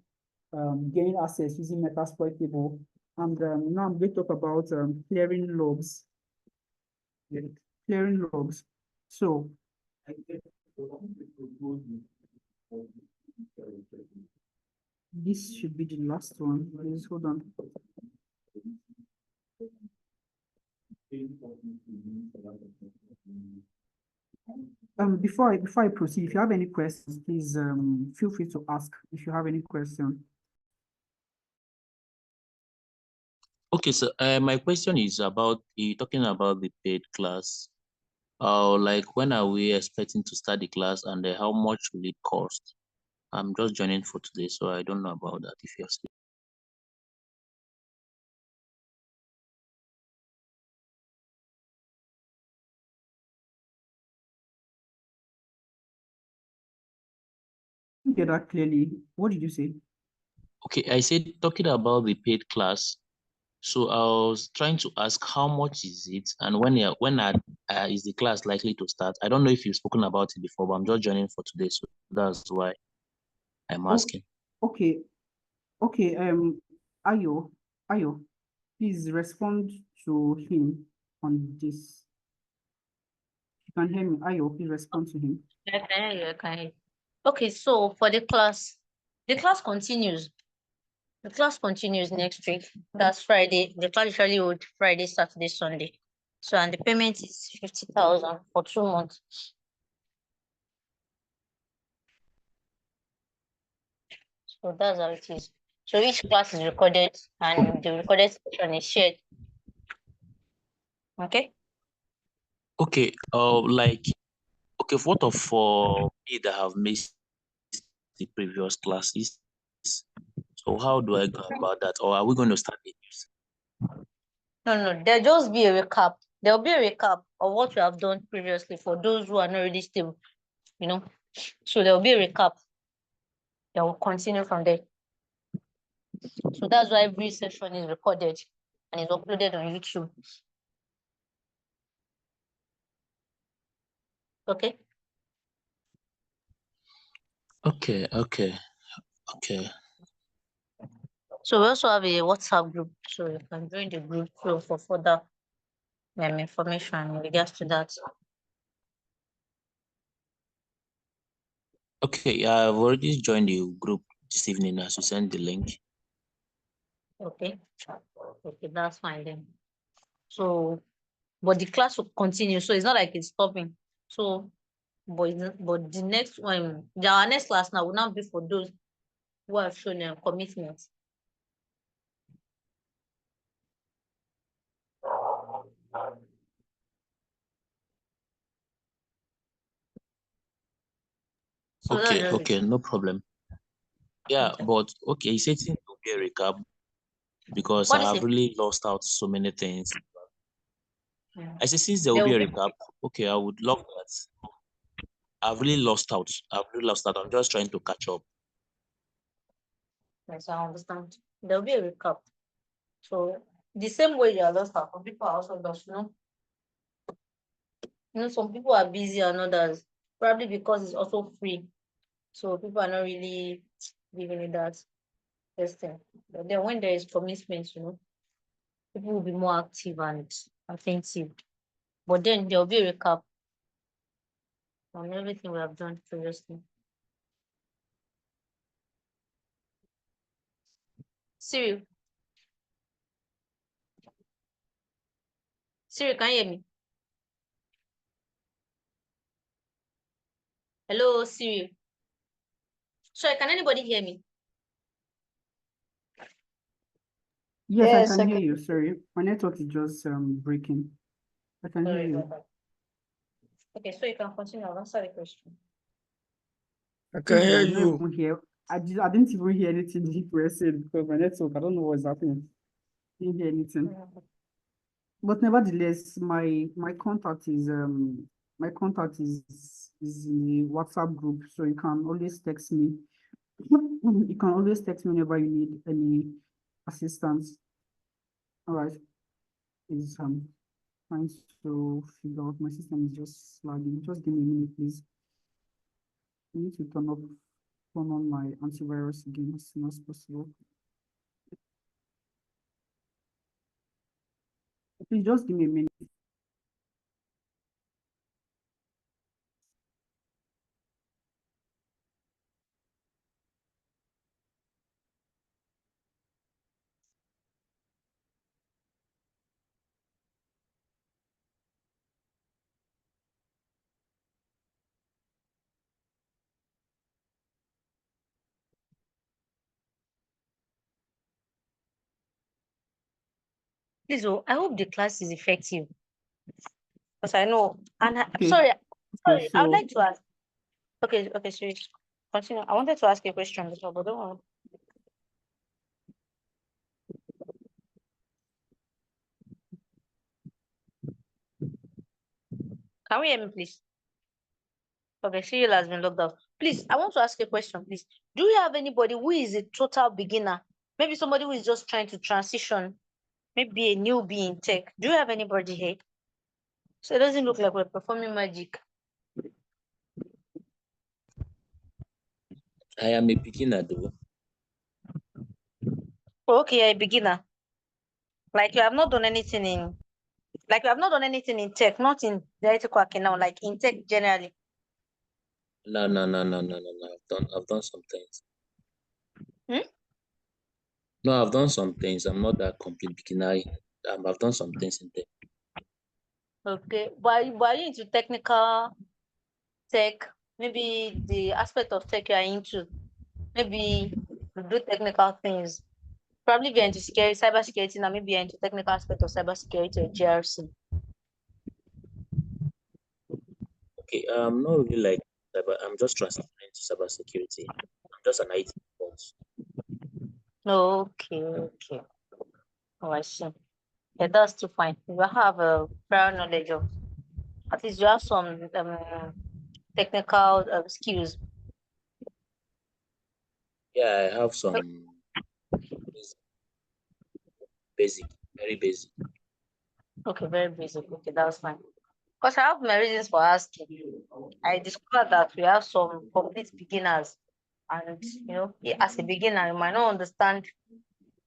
gaining access using Metasploitable, and now I'm going to talk about clearing logs. Clearing logs. So, this should be the last one. Please hold on. Before I proceed, if you have any questions, please feel free to ask if you have any question. Okay, so my question is about you talking about the paid class. Like when are we expecting to start the class, and how much will it cost? I'm just joining for today, so I don't know about that. If you're still. Get that clearly. What did you say? Okay, I said talking about the paid class. So I was trying to ask how much is it and is the class likely to start? I don't know if you've spoken about it before, but I'm just joining for today, so that's why I'm Oh, asking. okay. Ayo, please respond to him on this. You can hear me. Ayo, please respond to him. I can hear you, I can hear you. Okay, so for the class continues. The class continues next week. That's Friday. The class usually hold Friday, Saturday, Sunday. So, and the payment is 50,000 for 2 months. So that's how it is. So each class is recorded and the recorded session is shared. Okay? Okay, what of for me that have missed the previous classes? So how do I go about that? Or are we going to start it? No, there'll just be a recap. There'll be a recap of what you have done previously for those who are not really stable, you know. So there'll be a recap. That will continue from there. So that's why every session is recorded and is uploaded on YouTube. Okay? Okay. So we also have a WhatsApp group, so you can join the group for further information in regards to that. Okay, I've already joined the group this evening as you send the link. Okay, that's fine then. So, but the class will continue, so it's not like it's stopping. So, but the next one, our next class now will not be for those who have shown commitment. So that's just Okay, it. no problem. Yeah, Okay. but okay, you said it will be a recap because What I is have it? really lost out so many things. Yeah. I say since there will There be will a be. recap, okay, I would love that. I've really lost out. I'm just trying to catch up. Yes, I understand. There will be a recap. So the same way you are lost out, people are also lost, some people are busy and others, probably because it's also free. So people are not really giving it that thing. But then when there is commitment, people will be more active and attentive. But then there will be a recap on everything we have done previously. Siri, can you hear me? Hello, Siri. Sorry, can anybody hear me? Yes, I Yes, can I hear can. you. Sorry, my network is just breaking. I can hear Sorry you. about that. Okay, so you can continue. I'll answer the question. I can Please, hear I did not you. even hear. I didn't even hear anything you were saying because my network. I don't know what's happening. Didn't hear anything. But nevertheless, my contact is in the WhatsApp group, so you can always text me. You can always text me whenever you need any assistance. All right. Is trying to figure out, my system is just lagging. Just give me a minute, please. I need to turn on my antivirus again as soon as possible. Please just give me a minute. Please, I hope the class is effective. Because I know, and Okay. sorry, Okay, I would so like to ask. Okay, so continue. I wanted to ask a question before, but don't worry. Can we hear me, please? Okay, Cyril has been logged out. Please, I want to ask a question, please. Do you have anybody who is a total beginner? Maybe somebody who is just trying to transition maybe a newbie in tech. Do you have anybody here? So it doesn't look like we're performing magic. I am a beginner though. Okay, you're a beginner. Like you have not done anything in tech, not in the IT quacking now, like in tech generally. No. I've done some things. Hmm? No, I've done some things. I'm not that complete beginner. I've done some things in tech. Okay, but are you into technical tech? Maybe the aspect of tech you are into. Maybe you do technical things. Probably if you're into security, cybersecurity now, maybe you're into technical aspect of cybersecurity or GRC. Okay, I'm not really like cyber. I'm just transitioning to cybersecurity. I'm just an IT course. Okay. Oh, I see. Yeah, that's too fine. You have a prior knowledge of, at least you have some technical skills. Yeah, I have some basic, very basic. Okay, very basic. Okay, that's fine. Because I have my reasons for asking. I discovered that we have some complete beginners, and as a beginner, you might not understand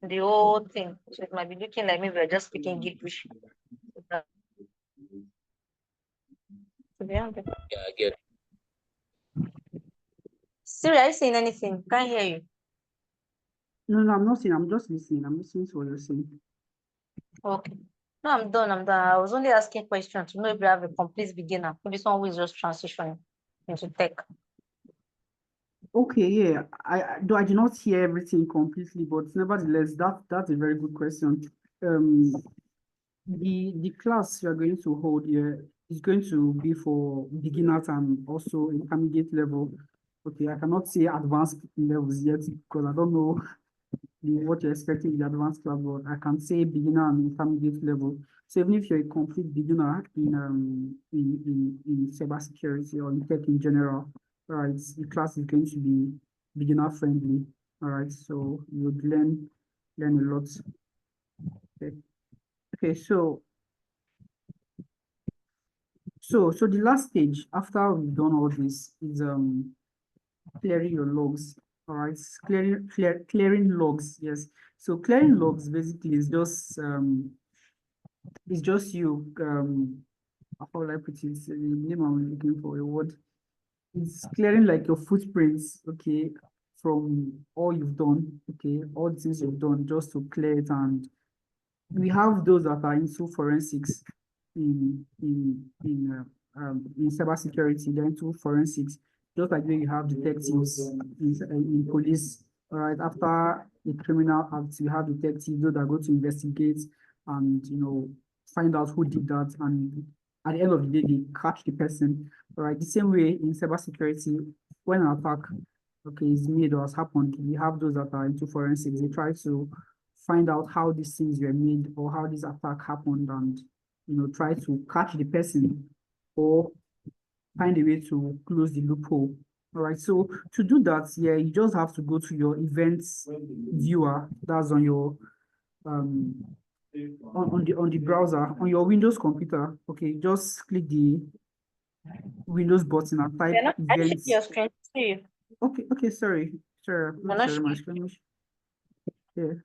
the whole thing. So it might be looking like maybe we're just speaking gibberish. Yeah, I get it. Siri, are you saying anything? Can't hear you. No, I'm not saying. I'm just listening. I'm listening to what you're saying. Okay. No, I'm done. I was only asking questions to know if you have a complete beginner. Maybe someone who is just transitioning into tech. Okay, yeah. Though I did not hear everything completely, but nevertheless, that's a very good question. The class you are going to hold here is going to be for beginners and also intermediate level. Okay, I cannot say advanced levels yet because I don't know what you're expecting in the advanced class, but I can say beginner and intermediate level. So even if you're a complete beginner in cybersecurity or in tech in general, all right, the class is going to be beginner friendly. All right, so you would learn a lot. Okay, so the last stage after we've done all this is clearing your logs. All right, clearing logs. Yes. So clearing logs basically is just you how will I put it? The name I'm looking for a word. It's clearing like your footprints, okay, from all you've done, okay, all the things you've done just to clear it. And we have those that are into forensics in cybersecurity. They're into forensics, just like when you have detectives in police. All right, after a criminal act, you have detectives those that go to investigate and find out who did that, and at the end of the day, they catch the person. All right, the same way in cybersecurity, when an attack is made or has happened, we have those that are into forensics. They try to find out how these things were made or how this attack happened, and try to catch the person or find a way to close the loophole. All right, so to do that, yeah, you just have to go to your events viewer that's on your on the browser on your Windows computer. Okay, just click the Windows button and type I should events. your screen to see you. Okay, sorry, I'm not sharing my screen. Yeah.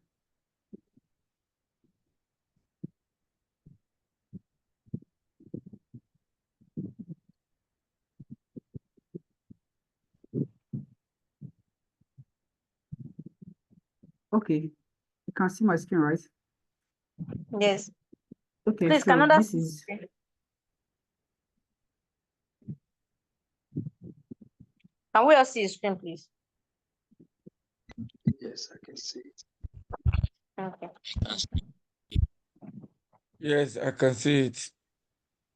Okay, you can see my screen, right? Yes. Okay, Please, so can another this is screen? Can we all see your screen, please? Yes, I can see it. Okay. Yes, I can see it.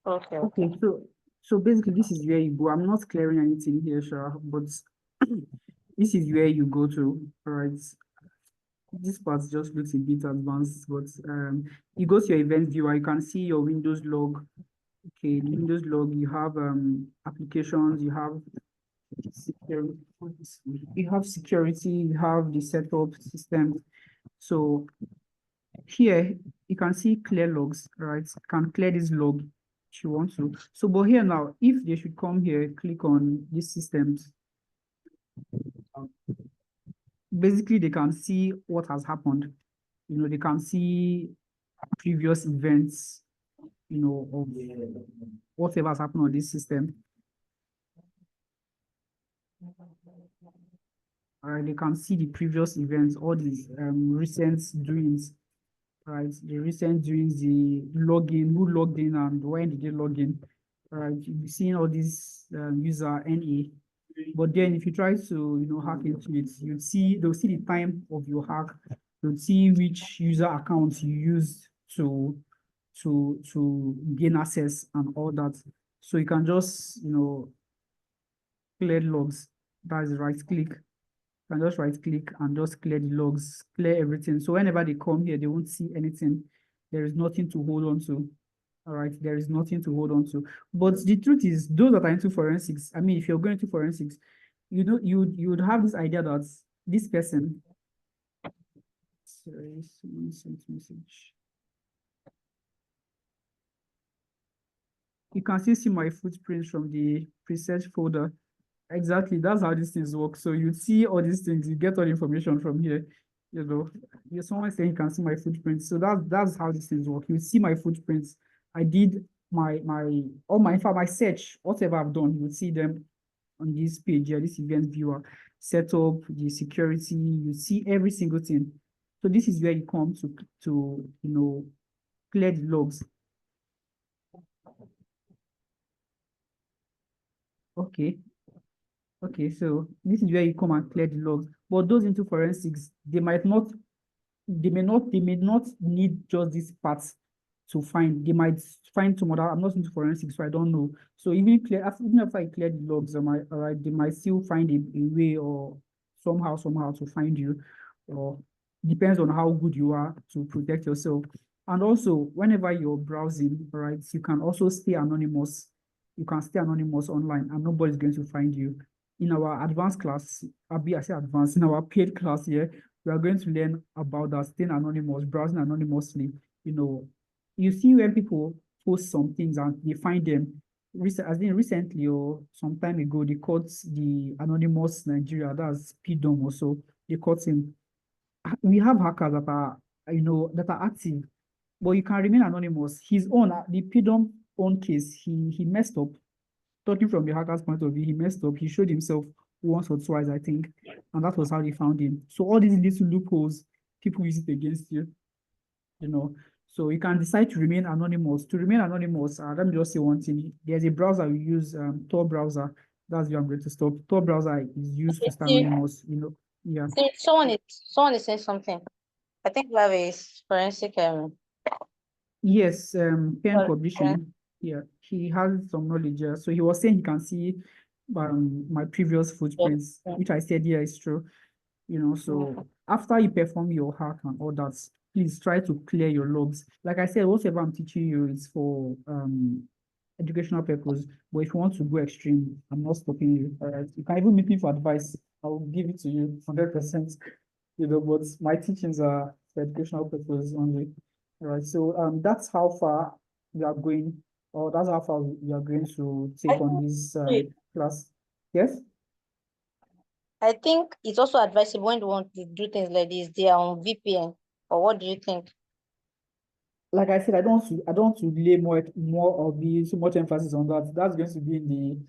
Okay. okay. So basically, this is where you go. I'm not clearing anything here, sure, but this is where you go to. All right. This part just looks a bit advanced, but you go to your event viewer, you can see your Windows log. Okay, the Windows log, you have applications, you have security, you have the setup system. So here you can see clear logs, right? You can clear this log if you want to. So, but here now, if they should come here, click on these systems, basically they can see what has happened. You know, they can see previous events, you know, of whatever has happened on this system. All right, they can see the previous events, all these recent doings, right? The recent doings, the login, who logged in and when did they log in, right? You'll be seeing all these user NA. But then if you try to, you know, hack into it, you'll see, they'll see the time of your hack, you'll see which user accounts you used to gain access and all that. So you can just, you know, clear logs. That is right click. You can just right click and just clear the logs, clear everything. So whenever they come here, they won't see anything. There is nothing to hold on to. All right, there is nothing to hold on to. But the truth is, those that are into forensics, I mean, if you're going to forensics, you know, you would have this idea that this person, sorry, someone sent message. You can still see my footprints from the preset folder. Exactly, that's how these things work. So you see all these things, you get all the information from here. You know, someone saying you can see my footprints. So that's how these things work. You see my footprints. I did my search, whatever I've done, you see them on this page here, this event viewer, setup, the security, you see every single thing. So this is where you come to you know, clear the logs. Okay, so this is where you come and clear the logs. But those into forensics, they may not need just this part to find. They might find some other. I'm not into forensics, so I don't know. So even after I clear the logs, they might still find a way or somehow to find you, or depends on how good you are to protect yourself. And also, whenever you're browsing, right, you can also stay anonymous. You can stay anonymous online, and nobody's going to find you. In our advanced class, I say advanced, in our paid class here, we are going to learn about that, staying anonymous, browsing anonymously. You know, you see when people post some things and they find them, recently or some time ago, they caught the anonymous Nigeria, that's PDOM also, they caught him. We have hackers that are, you know, that are active, but you can remain anonymous. His own, the PDOM own case, he messed up. Talking from the hacker's point of view, he messed up. He showed himself once or twice, I think, and that was how they found him. So all these little loopholes, people use it against you, you know. So you can decide to remain anonymous. To remain anonymous, let me just say one thing. There's a browser we use, Tor browser. That's where I'm going to stop. Tor browser is used to stay anonymous, you know. Yeah. See, someone is saying something. I think we have a forensic Yes, pen Sorry, publishing. Yeah, he has some knowledge. So he was saying he can see my previous footprints, yeah. which I said, yeah, it's true. You know, so after you perform your hack and all that, please try to clear your logs. Like I said, whatever I'm teaching you is for educational purpose. But if you want to go extreme, I'm not stopping you. All right, you can even meet me for advice. I will give it to you 100%. You know, but my teachings are for educational purpose only. All right, so that's how far we are going, or that's how far we are going to take on this class. Yes. I think it's also advisable when you want to do things like this, they are on VPN. Or what do you think? Like I said, I don't want to lay more or be so much emphasis on that. That's going to be in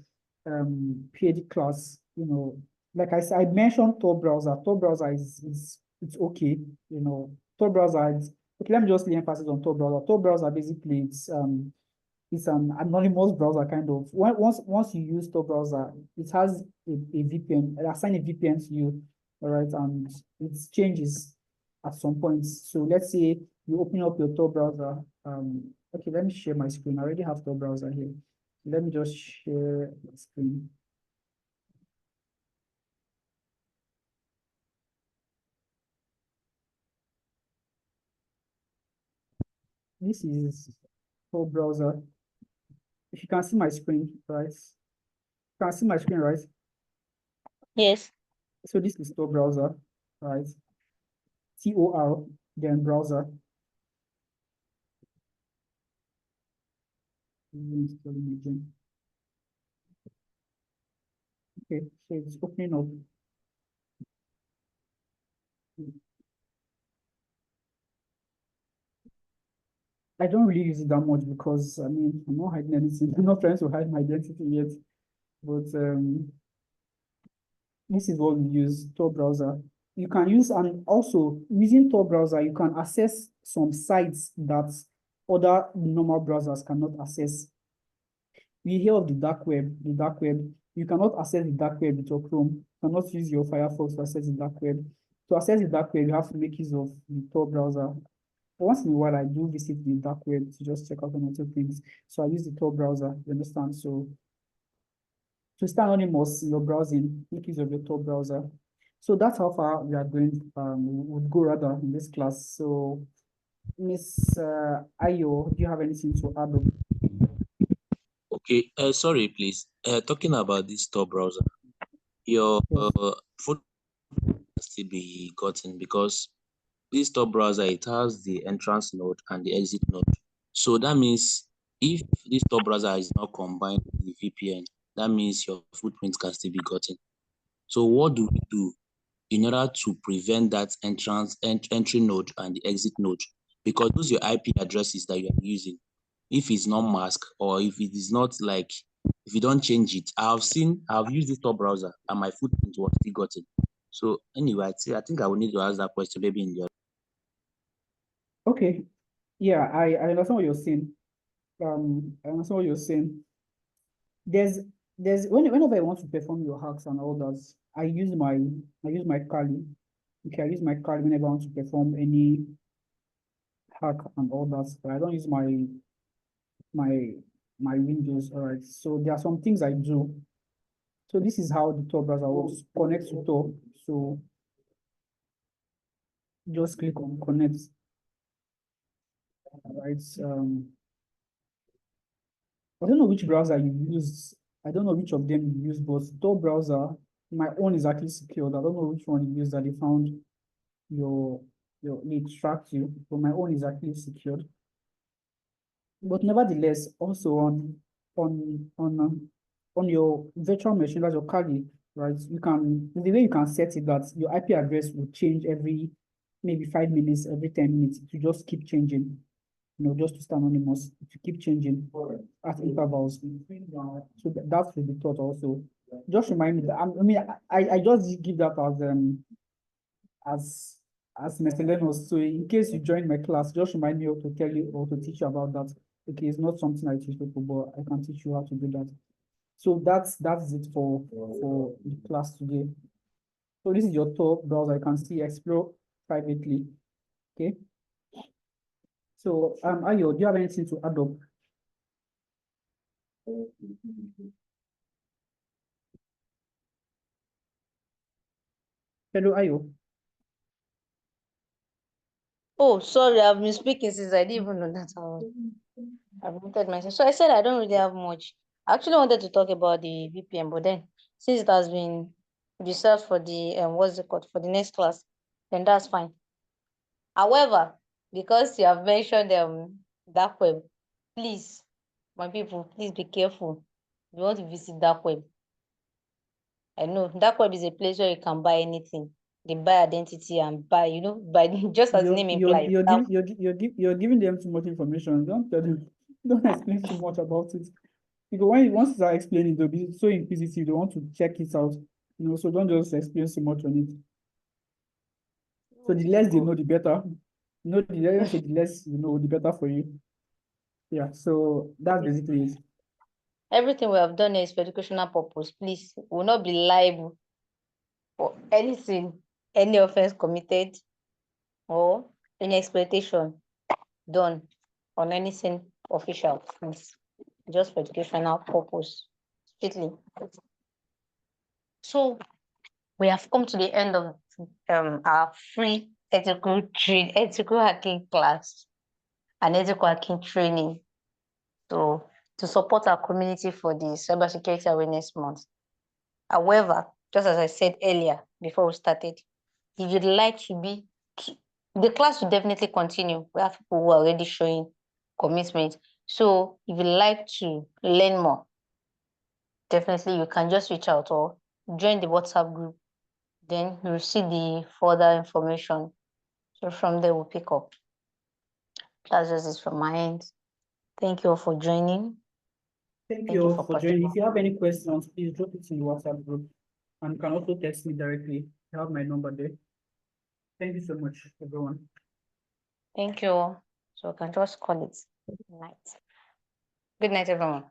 the PhD class. You know, like I said, I mentioned Tor browser. Tor browser is it's okay. You know, Tor browser is okay. Let me just lay emphasis on Tor browser. Tor browser basically it's an anonymous browser kind of. Once you use Tor browser, it has a VPN. It assign a VPN to you, all right, and it changes at some points. So let's say you open up your Tor browser. Okay, let me share my screen. I already have Tor browser here. Let me just share my screen. This is Tor browser. If you can see my screen, right? You can see my screen, right? Yes. So this is Tor browser, right? TOR, then browser. Installing again. Okay, so it's opening up. I don't really use it that much because I mean I'm not hiding anything. I'm not trying to hide my identity yet. But this is what we use, Tor browser. You can use, and also using Tor browser, you can access some sites that other normal browsers cannot access. We hear of the dark web. The dark web, you cannot access the dark web with your Chrome. You cannot use your Firefox to access the dark web. To access the dark web, you have to make use of the Tor browser. Once in a while, I do visit the dark web to just check out one or two things. So I use the Tor browser, you understand? So to stay anonymous in your browsing, make use of your Tor browser. So that's how far we are going, would go rather in this class. So Miss Ayo, do you have anything to add on? Okay, sorry, please. Talking about this Tor browser, your phone can still be gotten because this Tor browser, it has the entrance node and the exit node. So that means if this Tor browser is not combined with the VPN, that means your footprint can still be gotten. So what do we do in order to prevent that entry node and the exit node? Because those are your IP addresses that you are using. If it's not masked or if it is not like, if you don't change it, I've used this Tor browser and my footprint was still gotten. So anyway, I think I will need to ask that question maybe in the Okay. Yeah, I understand what you're saying. I understand what you're saying. There's whenever I want to perform your hacks and all that, I use my Kali. Okay, I use my Kali whenever I want to perform any hack and all that, but I don't use my Windows. All right. So there are some things I do. So this is how the Tor browser works. Connect to Tor. So just click on connect. All right. I don't know which browser you use. I don't know which of them you use, but Tor browser, my own is actually secured. I don't know which one you use that they found they tracked you, but my own is actually secured. But nevertheless, also on your virtual machine, that's your Kali, right? The way you can set it that your IP address will change every maybe 5 minutes, every 10 minutes. To just keep changing, just to stay anonymous, to keep changing at intervals. So that should be taught also. Just remind me that I just give that as miscellaneous. So in case you join my class, just remind me how to tell you or to teach you about that. Okay, it's not something I teach people, but I can teach you how to do that. So that's it for the class today. So this is your Tor browser. I can see explore privately. Okay. So Ayo, do you have anything to add up? Hello, Ayo. Oh, sorry, I've been speaking since I didn't even know that I've muted myself. So I said I don't really have much. I actually wanted to talk about the VPN, but then since it has been reserved for the what's it called, for the next class, then that's fine. However, because you have mentioned dark web, please, my people, please be careful. If you want to visit dark web, I know dark web is a place where you can buy anything. They buy identity and buy, buy just as the name implies. You're giving them too much information. Don't tell them. Don't explain too much about it. Because once you start explaining, they'll be so inquisitive. They want to check it out. So don't just explain so much on it. So the less they know, the better. The less you know, the better for you. Yeah. So that's basically it. Everything we have done is for educational purpose. Please, we will not be liable for anything, any offense committed or any exploitation done on anything official. Please, just for educational purpose. Strictly. So we have come to the end of our free ethical hacking class and ethical hacking training. So to support our community for the Cybersecurity Awareness Month. However, just as I said earlier, before we started, if you'd like to the class will definitely continue. We have people who are already showing commitment. So if you like to learn more, definitely you can just reach out or join the WhatsApp group. Then you'll see the further information. So from there we'll pick up. That's just it from my end. Thank you all for joining. Thank you all for joining. participating. If you have any questions, please drop it in the WhatsApp group. And you can also text me directly. You have my number there. Thank you so much, everyone. Thank you all. So I can just call it night. Good night, everyone.